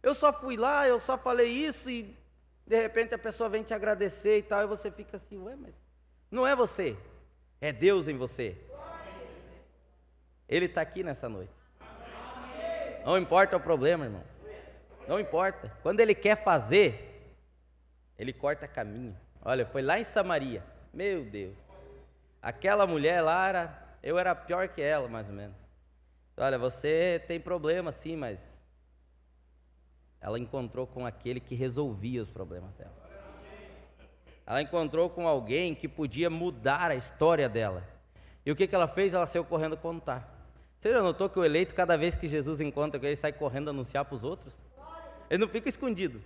Eu só fui lá, eu só falei isso e de repente a pessoa vem te agradecer e tal. E você fica assim, ué, mas não é você. É Deus em você. Ele está aqui nessa noite. Não importa o problema, irmão. Não importa. Quando ele quer fazer, ele corta caminho. Olha, foi lá em Samaria. Meu Deus. Aquela mulher lá, eu era pior que ela, mais ou menos. Olha, você tem problema sim, mas ela encontrou com aquele que resolvia os problemas dela. Ela encontrou com alguém que podia mudar a história dela. E o que ela fez? Ela saiu correndo contar. Você já notou que o eleito, cada vez que Jesus encontra com ele, sai correndo anunciar para os outros? Ele não fica escondido.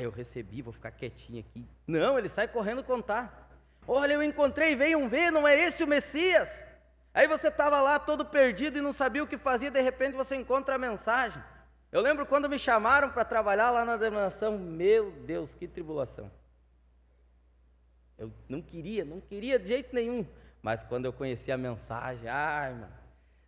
Eu recebi, vou ficar quietinho aqui. Não, ele sai correndo contar. Olha, eu encontrei, venham ver, não é esse o Messias? Aí você estava lá todo perdido e não sabia o que fazia, de repente você encontra a mensagem. Eu lembro quando me chamaram para trabalhar lá na denominação, meu Deus, que tribulação. Eu não queria de jeito nenhum. Mas quando eu conheci a mensagem, irmão,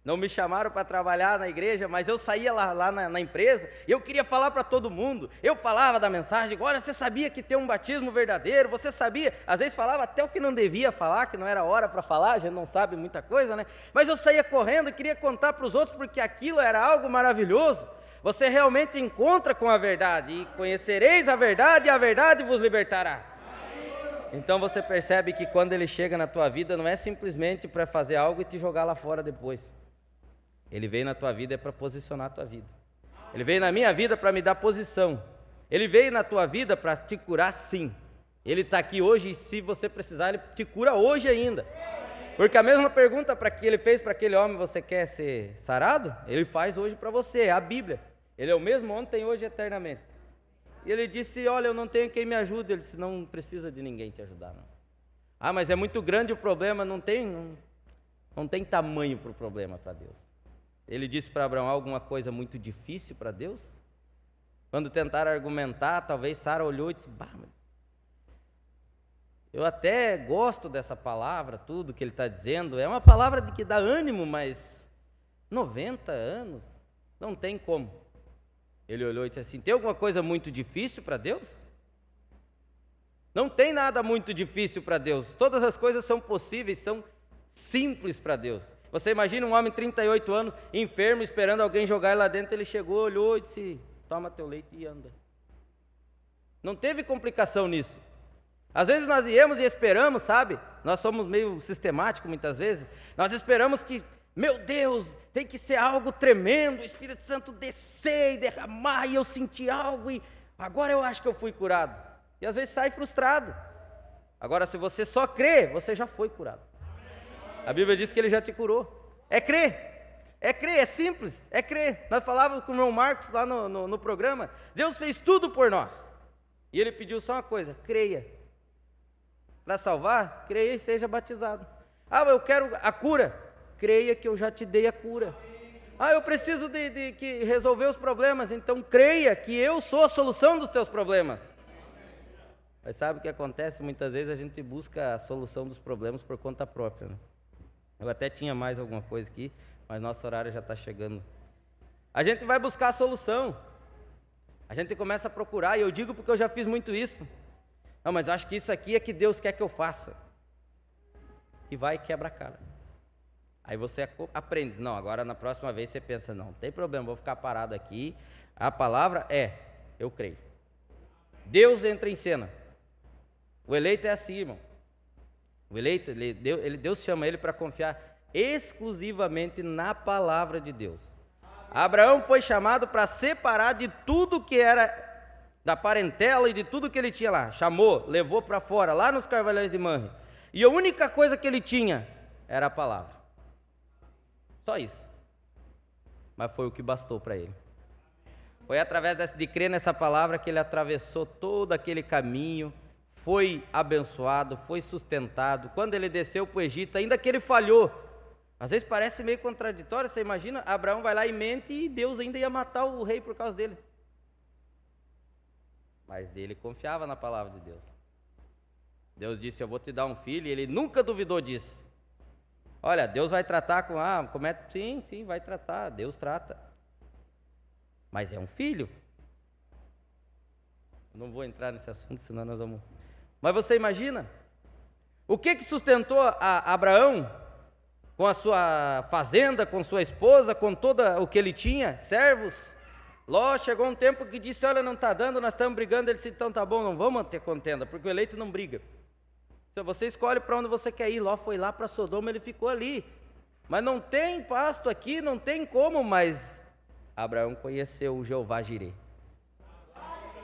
não me chamaram para trabalhar na igreja, mas eu saía lá na empresa e eu queria falar para todo mundo. Eu falava da mensagem, olha, você sabia que tem um batismo verdadeiro? Você sabia? Às vezes falava até o que não devia falar, que não era hora para falar, a gente não sabe muita coisa, né? Mas eu saía correndo e queria contar para os outros porque aquilo era algo maravilhoso. Você realmente encontra com a verdade e conhecereis a verdade e a verdade vos libertará. Então você percebe que quando ele chega na tua vida não é simplesmente para fazer algo e te jogar lá fora depois. Ele veio na tua vida para posicionar a tua vida. Ele veio na minha vida para me dar posição. Ele veio na tua vida para te curar sim. Ele está aqui hoje e se você precisar ele te cura hoje ainda. Porque a mesma pergunta que ele fez para aquele homem, você quer ser sarado? Ele faz hoje para você, a Bíblia. Ele é o mesmo ontem, hoje e eternamente. E ele disse, olha, eu não tenho quem me ajude. Ele disse, não precisa de ninguém te ajudar, não. Mas é muito grande o problema, não tem tamanho para o problema para Deus. Ele disse para Abraão, alguma coisa muito difícil para Deus? Quando tentaram argumentar, talvez Sara olhou e disse, eu até gosto dessa palavra, tudo que ele está dizendo, é uma palavra que dá ânimo, mas 90 anos, não tem como. Ele olhou e disse assim, tem alguma coisa muito difícil para Deus? Não tem nada muito difícil para Deus, todas as coisas são possíveis, são simples para Deus. Você imagina um homem de 38 anos, enfermo, esperando alguém jogar ele lá dentro, ele chegou, olhou e disse, toma teu leite e anda. Não teve complicação nisso. Às vezes nós viemos e esperamos, sabe? Nós somos meio sistemáticos muitas vezes. Nós esperamos que, meu Deus, tem que ser algo tremendo, o Espírito Santo descer e derramar, e eu senti algo, e agora eu acho que eu fui curado. E às vezes sai frustrado. Agora, se você só crê, você já foi curado. A Bíblia diz que ele já te curou. É crer, é simples, é crer. Nós falávamos com o irmão Marcos lá no programa. Deus fez tudo por nós. E ele pediu só uma coisa, creia. Para salvar, creia e seja batizado. Eu quero a cura. Creia que eu já te dei a cura. Eu preciso de resolver os problemas. Então creia que eu sou a solução dos teus problemas. Mas sabe o que acontece? Muitas vezes a gente busca a solução dos problemas por conta própria, né? Eu até tinha mais alguma coisa aqui, mas nosso horário já está chegando. A gente vai buscar a solução. A gente começa a procurar, e eu digo porque eu já fiz muito isso. Não, mas acho que isso aqui é que Deus quer que eu faça. E vai e quebra a cara. Aí você aprende. Não, agora na próxima vez você pensa, não tem problema, vou ficar parado aqui. A palavra é, eu creio. Deus entra em cena. O eleito é assim, irmão. O eleito, Deus chama ele para confiar exclusivamente na palavra de Deus. Abraão foi chamado para separar de tudo que era da parentela e de tudo que ele tinha lá. Chamou, levou para fora, lá nos carvalhões de Manre. E a única coisa que ele tinha era a palavra. Só isso. Mas foi o que bastou para ele. Foi através de crer nessa palavra que ele atravessou todo aquele caminho, foi abençoado, foi sustentado. Quando ele desceu para o Egito, ainda que ele falhou, às vezes parece meio contraditório. Você imagina, Abraão vai lá e mente e Deus ainda ia matar o rei por causa dele. Mas ele confiava na palavra de Deus. Deus disse: eu vou te dar um filho, e ele nunca duvidou disso. Olha, Deus vai tratar com, sim, vai tratar, Deus trata. Mas é um filho. Não vou entrar nesse assunto, senão nós vamos... Mas você imagina, o que sustentou a Abraão, com a sua fazenda, com sua esposa, com todo o que ele tinha, servos? Ló chegou um tempo que disse: olha, não está dando, nós estamos brigando. Ele disse: então tá bom, não vamos ter contenda, porque o eleito não briga. Se você escolhe para onde você quer ir. Ló foi lá para Sodoma, ele ficou ali. Mas não tem pasto aqui, não tem como. Mas Abraão conheceu o Jeová Jirê.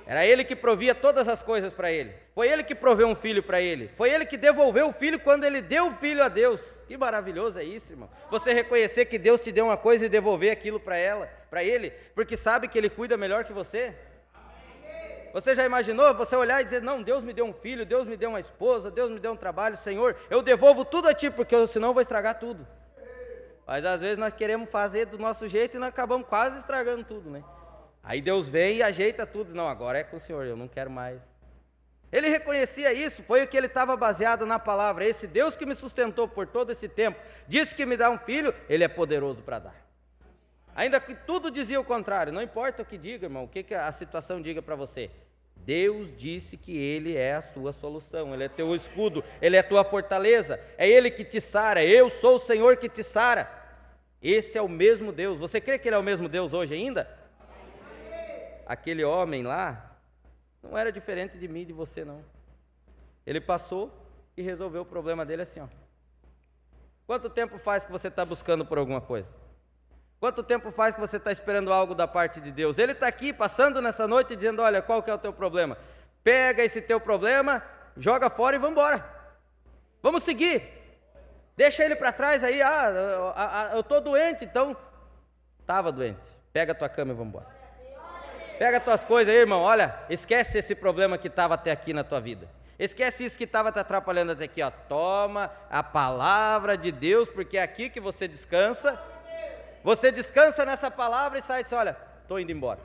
Era ele que provia todas as coisas para ele. Foi ele que proveu um filho para ele. Foi ele que devolveu o filho quando ele deu o filho a Deus. Que maravilhoso é isso, irmão. Você reconhecer que Deus te deu uma coisa e devolver aquilo para ele, porque sabe que ele cuida melhor que você. Você já imaginou você olhar e dizer: não, Deus me deu um filho, Deus me deu uma esposa, Deus me deu um trabalho, Senhor, eu devolvo tudo a Ti, porque senão eu vou estragar tudo. Mas às vezes nós queremos fazer do nosso jeito e nós acabamos quase estragando tudo, né? Aí Deus vem e ajeita tudo. Não, agora é com o Senhor, eu não quero mais. Ele reconhecia isso, foi o que ele estava baseado na palavra. Esse Deus que me sustentou por todo esse tempo, disse que me dá um filho, Ele é poderoso para dar. Ainda que tudo dizia o contrário, não importa o que diga, irmão, o que a situação diga para você. Deus disse que Ele é a sua solução, Ele é teu escudo, Ele é tua fortaleza, é Ele que te sara, eu sou o Senhor que te sara. Esse é o mesmo Deus. Você crê que Ele é o mesmo Deus hoje ainda? Aquele homem lá não era diferente de mim e de você, não. Ele passou e resolveu o problema dele assim, ó. Quanto tempo faz que você está buscando por alguma coisa? Quanto tempo faz que você está esperando algo da parte de Deus? Ele está aqui passando nessa noite dizendo: olha, qual que é o teu problema? Pega esse teu problema, joga fora e vamos embora. Vamos seguir. Deixa ele para trás aí. Eu estou doente, então... Estava doente. Pega a tua cama e vamos embora. Pega as tuas coisas aí, irmão. Olha, esquece esse problema que estava até aqui na tua vida. Esquece isso que estava te atrapalhando até aqui, ó. Toma a palavra de Deus, porque é aqui que você descansa. Você descansa nessa palavra e sai e diz: olha, estou indo embora.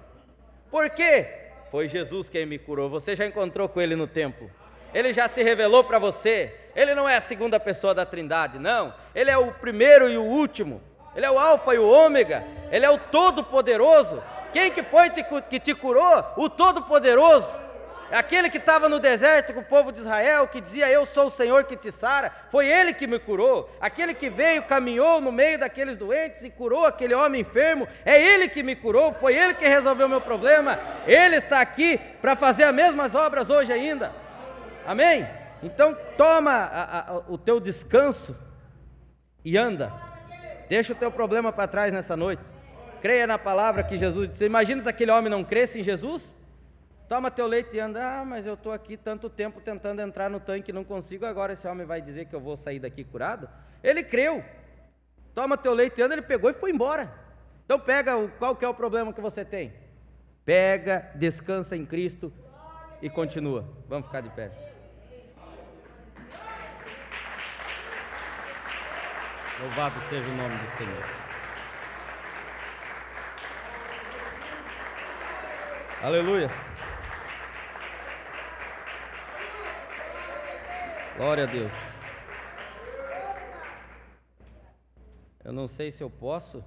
Por quê? Foi Jesus quem me curou. Você já encontrou com Ele no templo. Ele já se revelou para você. Ele não é a segunda pessoa da Trindade, não. Ele é o primeiro e o último. Ele é o Alfa e o Ômega. Ele é o Todo-Poderoso. Quem que foi que te curou? O Todo-Poderoso. Aquele que estava no deserto com o povo de Israel, que dizia: eu sou o Senhor que te sara. Foi Ele que me curou. Aquele que veio, caminhou no meio daqueles doentes e curou aquele homem enfermo. É Ele que me curou. Foi Ele que resolveu o meu problema. Ele está aqui para fazer as mesmas obras hoje ainda. Amém? Então toma o teu descanso e anda. Deixa o teu problema para trás nessa noite. Creia na palavra que Jesus disse. Imagina se aquele homem não cresce em Jesus. Toma teu leite e anda. Mas eu estou aqui tanto tempo tentando entrar no tanque e não consigo. Agora esse homem vai dizer que eu vou sair daqui curado? Ele creu. Toma teu leite e anda. Ele pegou e foi embora. Então pega, qual que é o problema que você tem? Pega, descansa em Cristo e continua. Vamos ficar de pé. Louvado seja o nome do Senhor. Aleluia. Glória a Deus. Eu não sei se eu posso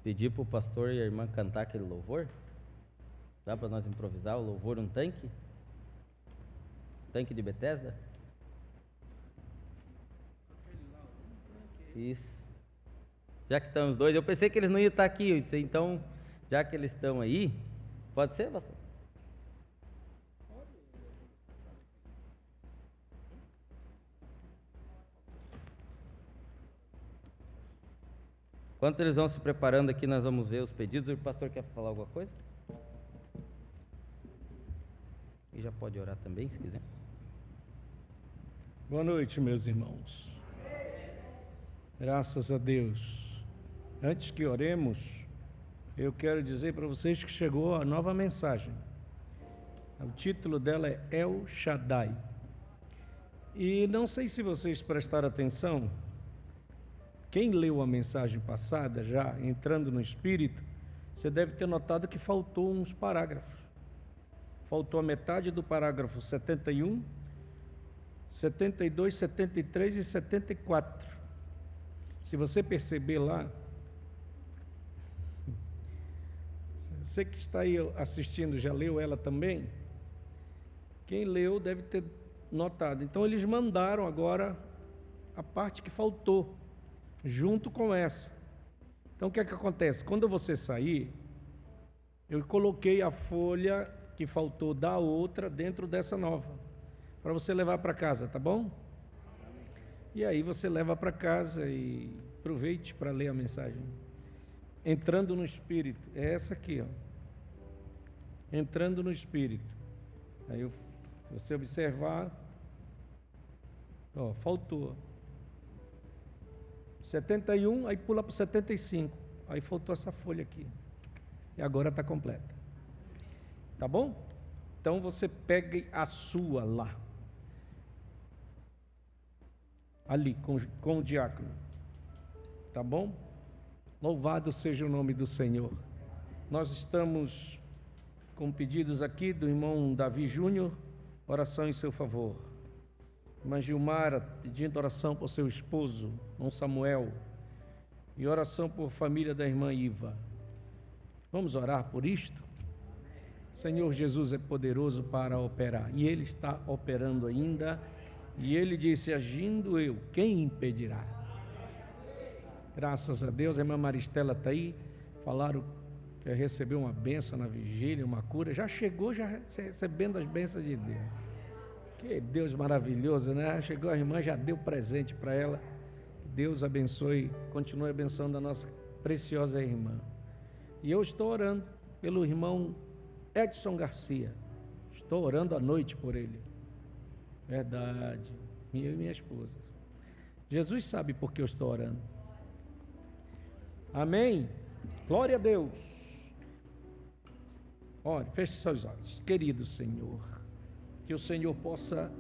pedir para o pastor e a irmã cantar aquele louvor. Dá para nós improvisar o louvor, um tanque? Tanque de Betesda? Isso. Já que estão os dois, eu pensei que eles não iam estar aqui, então, já que eles estão aí, pode ser, pastor? Enquanto eles vão se preparando aqui, nós vamos ver os pedidos. O pastor quer falar alguma coisa? E já pode orar também, se quiser. Boa noite, meus irmãos. Graças a Deus. Antes que oremos, eu quero dizer para vocês que chegou a nova mensagem. O título dela é El Shaddai. E não sei se vocês prestaram atenção, quem leu a mensagem passada, já entrando no Espírito, você deve ter notado que faltou uns parágrafos. Faltou a metade do parágrafo 71, 72, 73 e 74. Se você perceber lá, você que está aí assistindo já leu ela também? Quem leu deve ter notado. Então eles mandaram agora a parte que faltou, junto com essa. Então o que é que acontece? Quando você sair, eu coloquei a folha que faltou da outra dentro dessa nova, para você levar para casa, tá bom? E aí você leva para casa e aproveite para ler a mensagem. Entrando no Espírito, é essa aqui, ó. Entrando no Espírito. Aí se você observar, ó, faltou 71, aí pula para 75, aí faltou essa folha aqui, e agora está completa, tá bom? Então você pegue a sua lá, ali com o diácono, tá bom? Louvado seja o nome do Senhor. Nós estamos com pedidos aqui do irmão Davi Júnior, oração em seu favor. Irmã Gilmara pedindo oração por seu esposo, irmão Samuel, e oração por família da irmã Iva. Vamos orar por isto? Senhor Jesus é poderoso para operar, e Ele está operando ainda, e Ele disse, agindo eu, quem impedirá? Graças a Deus, a irmã Maristela está aí, falaram que recebeu uma bênção na vigília, uma cura, já chegou já recebendo as bênçãos de Deus. Que Deus maravilhoso, né? Chegou a irmã, já deu presente para ela. Deus abençoe, continue abençoando a nossa preciosa irmã. E eu estou orando pelo irmão Edson Garcia. Estou orando à noite por ele. Verdade. Eu e minha esposa. Jesus sabe por que eu estou orando. Amém? Glória a Deus. Olha, feche seus olhos. Querido Senhor, que o Senhor possa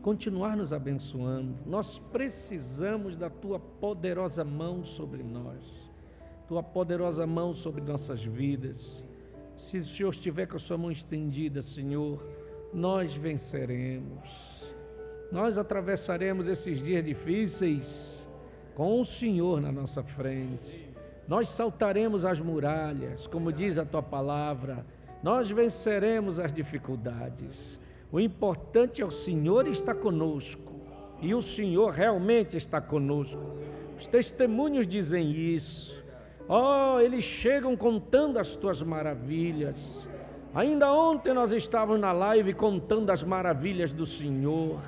continuar nos abençoando. Nós precisamos da Tua poderosa mão sobre nós, Tua poderosa mão sobre nossas vidas. Se o Senhor estiver com a Sua mão estendida, Senhor, nós venceremos. Nós atravessaremos esses dias difíceis com o Senhor na nossa frente. Nós saltaremos as muralhas, como diz a Tua palavra. Nós venceremos as dificuldades. O importante é o Senhor estar conosco, e o Senhor realmente está conosco. Os testemunhos dizem isso. Oh, eles chegam contando as tuas maravilhas. Ainda ontem nós estávamos na live contando as maravilhas do Senhor,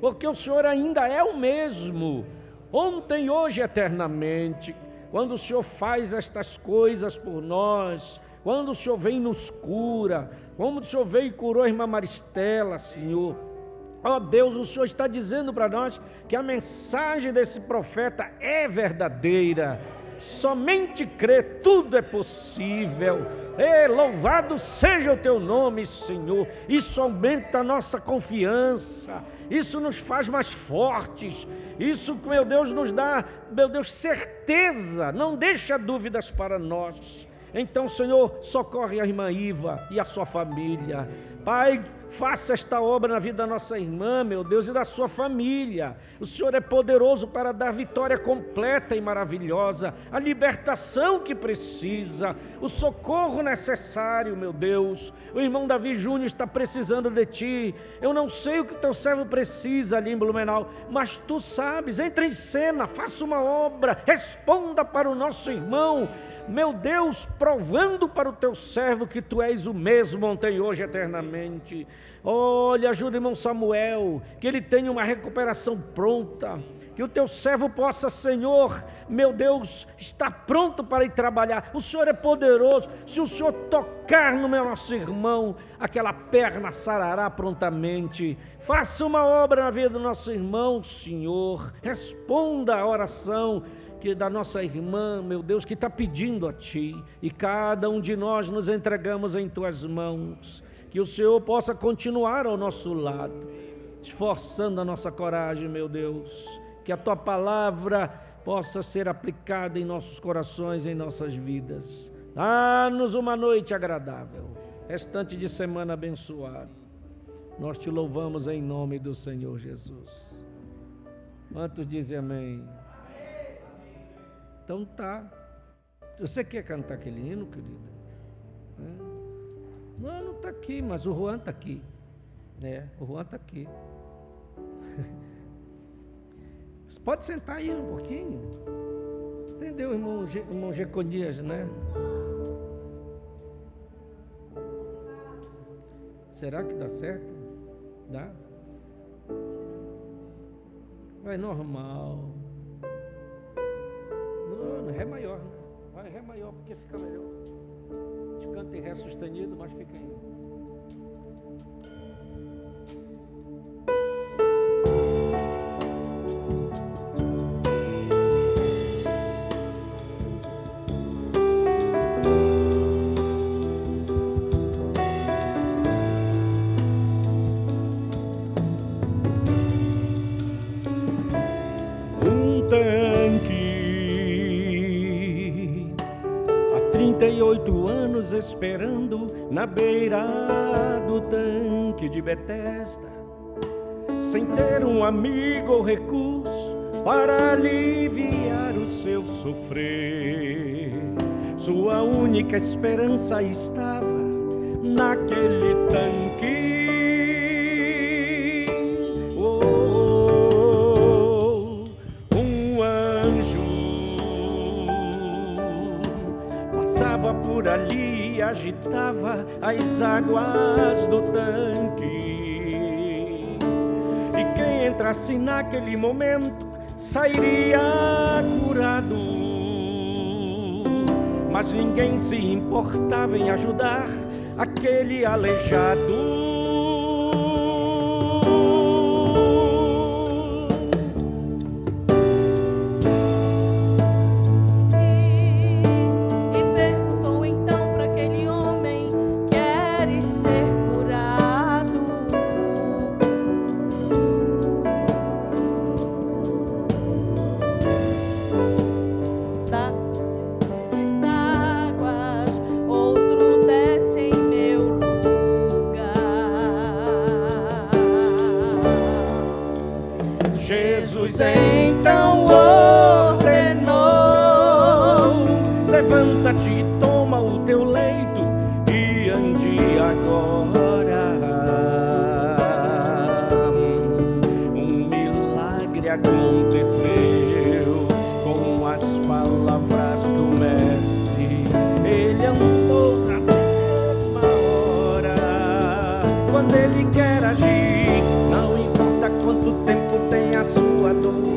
porque o Senhor ainda é o mesmo, ontem, hoje, eternamente. Quando o Senhor faz estas coisas por nós, quando o Senhor vem e nos cura, como o Senhor veio e curou a irmã Maristela, Senhor. Ó Deus, o Senhor está dizendo para nós que a mensagem desse profeta é verdadeira. Somente crer, tudo é possível. Louvado seja o Teu nome, Senhor. Isso aumenta a nossa confiança. Isso nos faz mais fortes. Isso, meu Deus, nos dá, meu Deus, certeza. Não deixa dúvidas para nós. Então, Senhor, socorre a irmã Iva e a sua família. Pai, faça esta obra na vida da nossa irmã, meu Deus, e da sua família. O Senhor é poderoso para dar vitória completa e maravilhosa, a libertação que precisa, o socorro necessário, meu Deus. O irmão Davi Júnior está precisando de Ti. Eu não sei o que Teu servo precisa ali em Blumenau, mas Tu sabes. Entre em cena, faça uma obra, responda para o nosso irmão. Meu Deus, provando para o Teu servo que Tu és o mesmo ontem, hoje, eternamente. Olha, ajuda o irmão Samuel, que ele tenha uma recuperação pronta. Que o teu servo possa, Senhor, meu Deus, estar pronto para ir trabalhar. O Senhor é poderoso. Se o Senhor tocar no nosso irmão, aquela perna sarará prontamente. Faça uma obra na vida do nosso irmão, Senhor. Responda a oração da nossa irmã, meu Deus, que está pedindo a Ti. E cada um de nós nos entregamos em Tuas mãos. Que o Senhor possa continuar ao nosso lado, esforçando a nossa coragem, meu Deus. Que a Tua palavra possa ser aplicada em nossos corações, em nossas vidas. Dá-nos uma noite agradável, restante de semana abençoado. Nós Te louvamos em nome do Senhor Jesus. Quantos dizem amém? Então tá. Você quer cantar aquele hino, querido? Não está aqui, mas o Juan está aqui. O Juan está aqui. Pode sentar aí um pouquinho. Entendeu, irmão Jeconias, né? Será que dá certo? Dá? Vai normal. Não, Ré maior, né? Vai Ré maior porque fica melhor. A gente canta em Ré sustenido, mas fica aí. Esperando na beira do tanque de Betesda, sem ter um amigo ou recurso para aliviar o seu sofrer. Sua única esperança estava naquele tanque. Um anjo passava por ali e agitava as águas do tanque. E quem entrasse naquele momento sairia curado. Mas ninguém se importava em ajudar aquele aleijado. Então ordenou: levanta-te e toma o teu leito e ande agora. Um milagre aconteceu com as palavras do Mestre. Ele andou na mesma hora. Quando Ele quer agir, não importa quanto tempo tem a sua dor.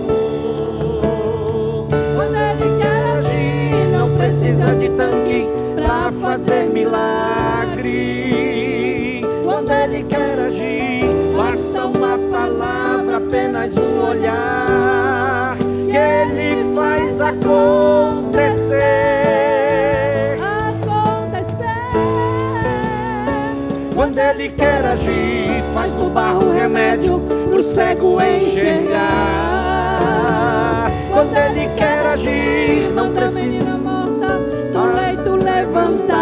Quando Ele quer agir, não precisa de tanque pra fazer milagre. Quando Ele quer agir, basta uma palavra, apenas um olhar, que Ele faz acontecer. Quando Ele quer agir, faz do barro remédio pro cego enxergar. Quando Ele quer agir, não tem menina morta do leito levantar.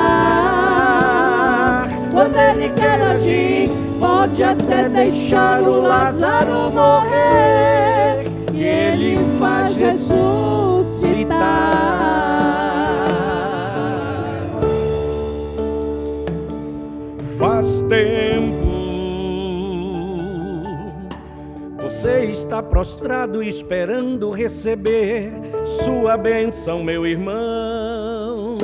Quando Ele quer agir, pode até deixar o Lázaro morrer, e Ele faz ressuscitar. Faz tempo você está prostrado esperando receber sua bênção, meu irmão,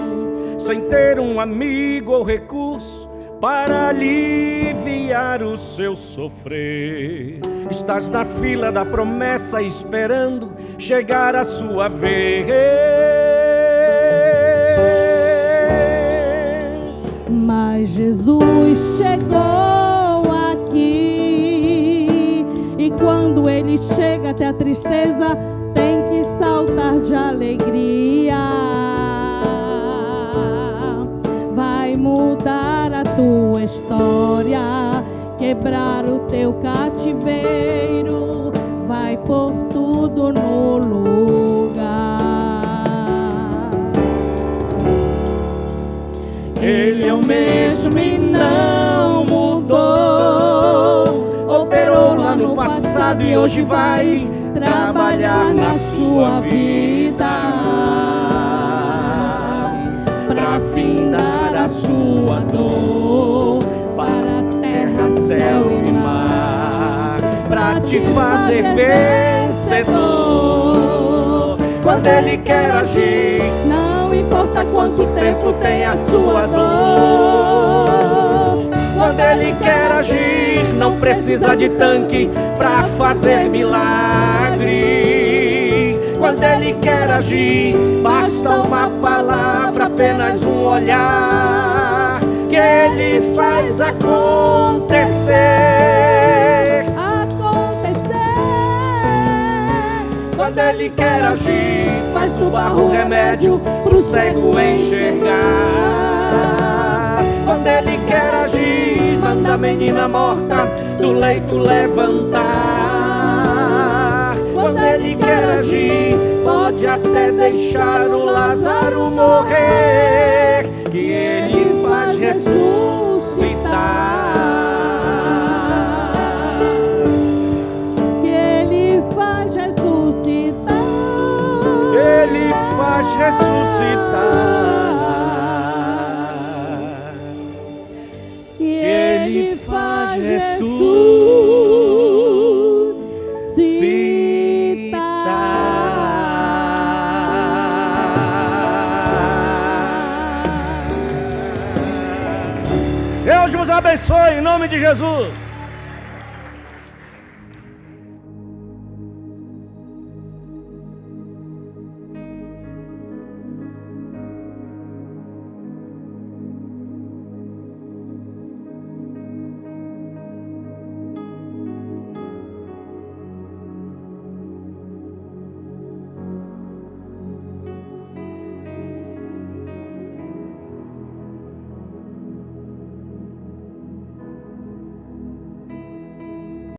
sem ter um amigo ou recurso para aliviar o seu sofrer. Estás na fila da promessa, esperando chegar a sua vez. Mas Jesus chegou aqui, e quando ele chega até a tristeza, tem que saltar de alegria. Vai mudar a tua história, quebrar o teu cativeiro, vai pôr tudo no lugar. Ele é o mesmo e não mudou. Operou lá no passado e hoje vai trabalhar na sua vida, pra findar a sua dor, para terra, céu e mar, pra te fazer vencedor. Quando ele quer agir, não importa quanto tempo tem a sua dor. Quando ele quer agir, não precisa de tanque pra fazer milagre. Quando ele quer agir, basta uma palavra, apenas um olhar, que ele faz acontecer. Quando ele quer agir, faz do barro remédio pro cego enxergar. Quando ele quer agir, manda a menina morta do leito levantar. Quando ele quer agir, pode até deixar o Lázaro morrer, que ele faz ressuscitar. Que ele faz ressuscitar. Ele faz ressuscitar. Que ele faz Deus vos abençoe em nome de Jesus.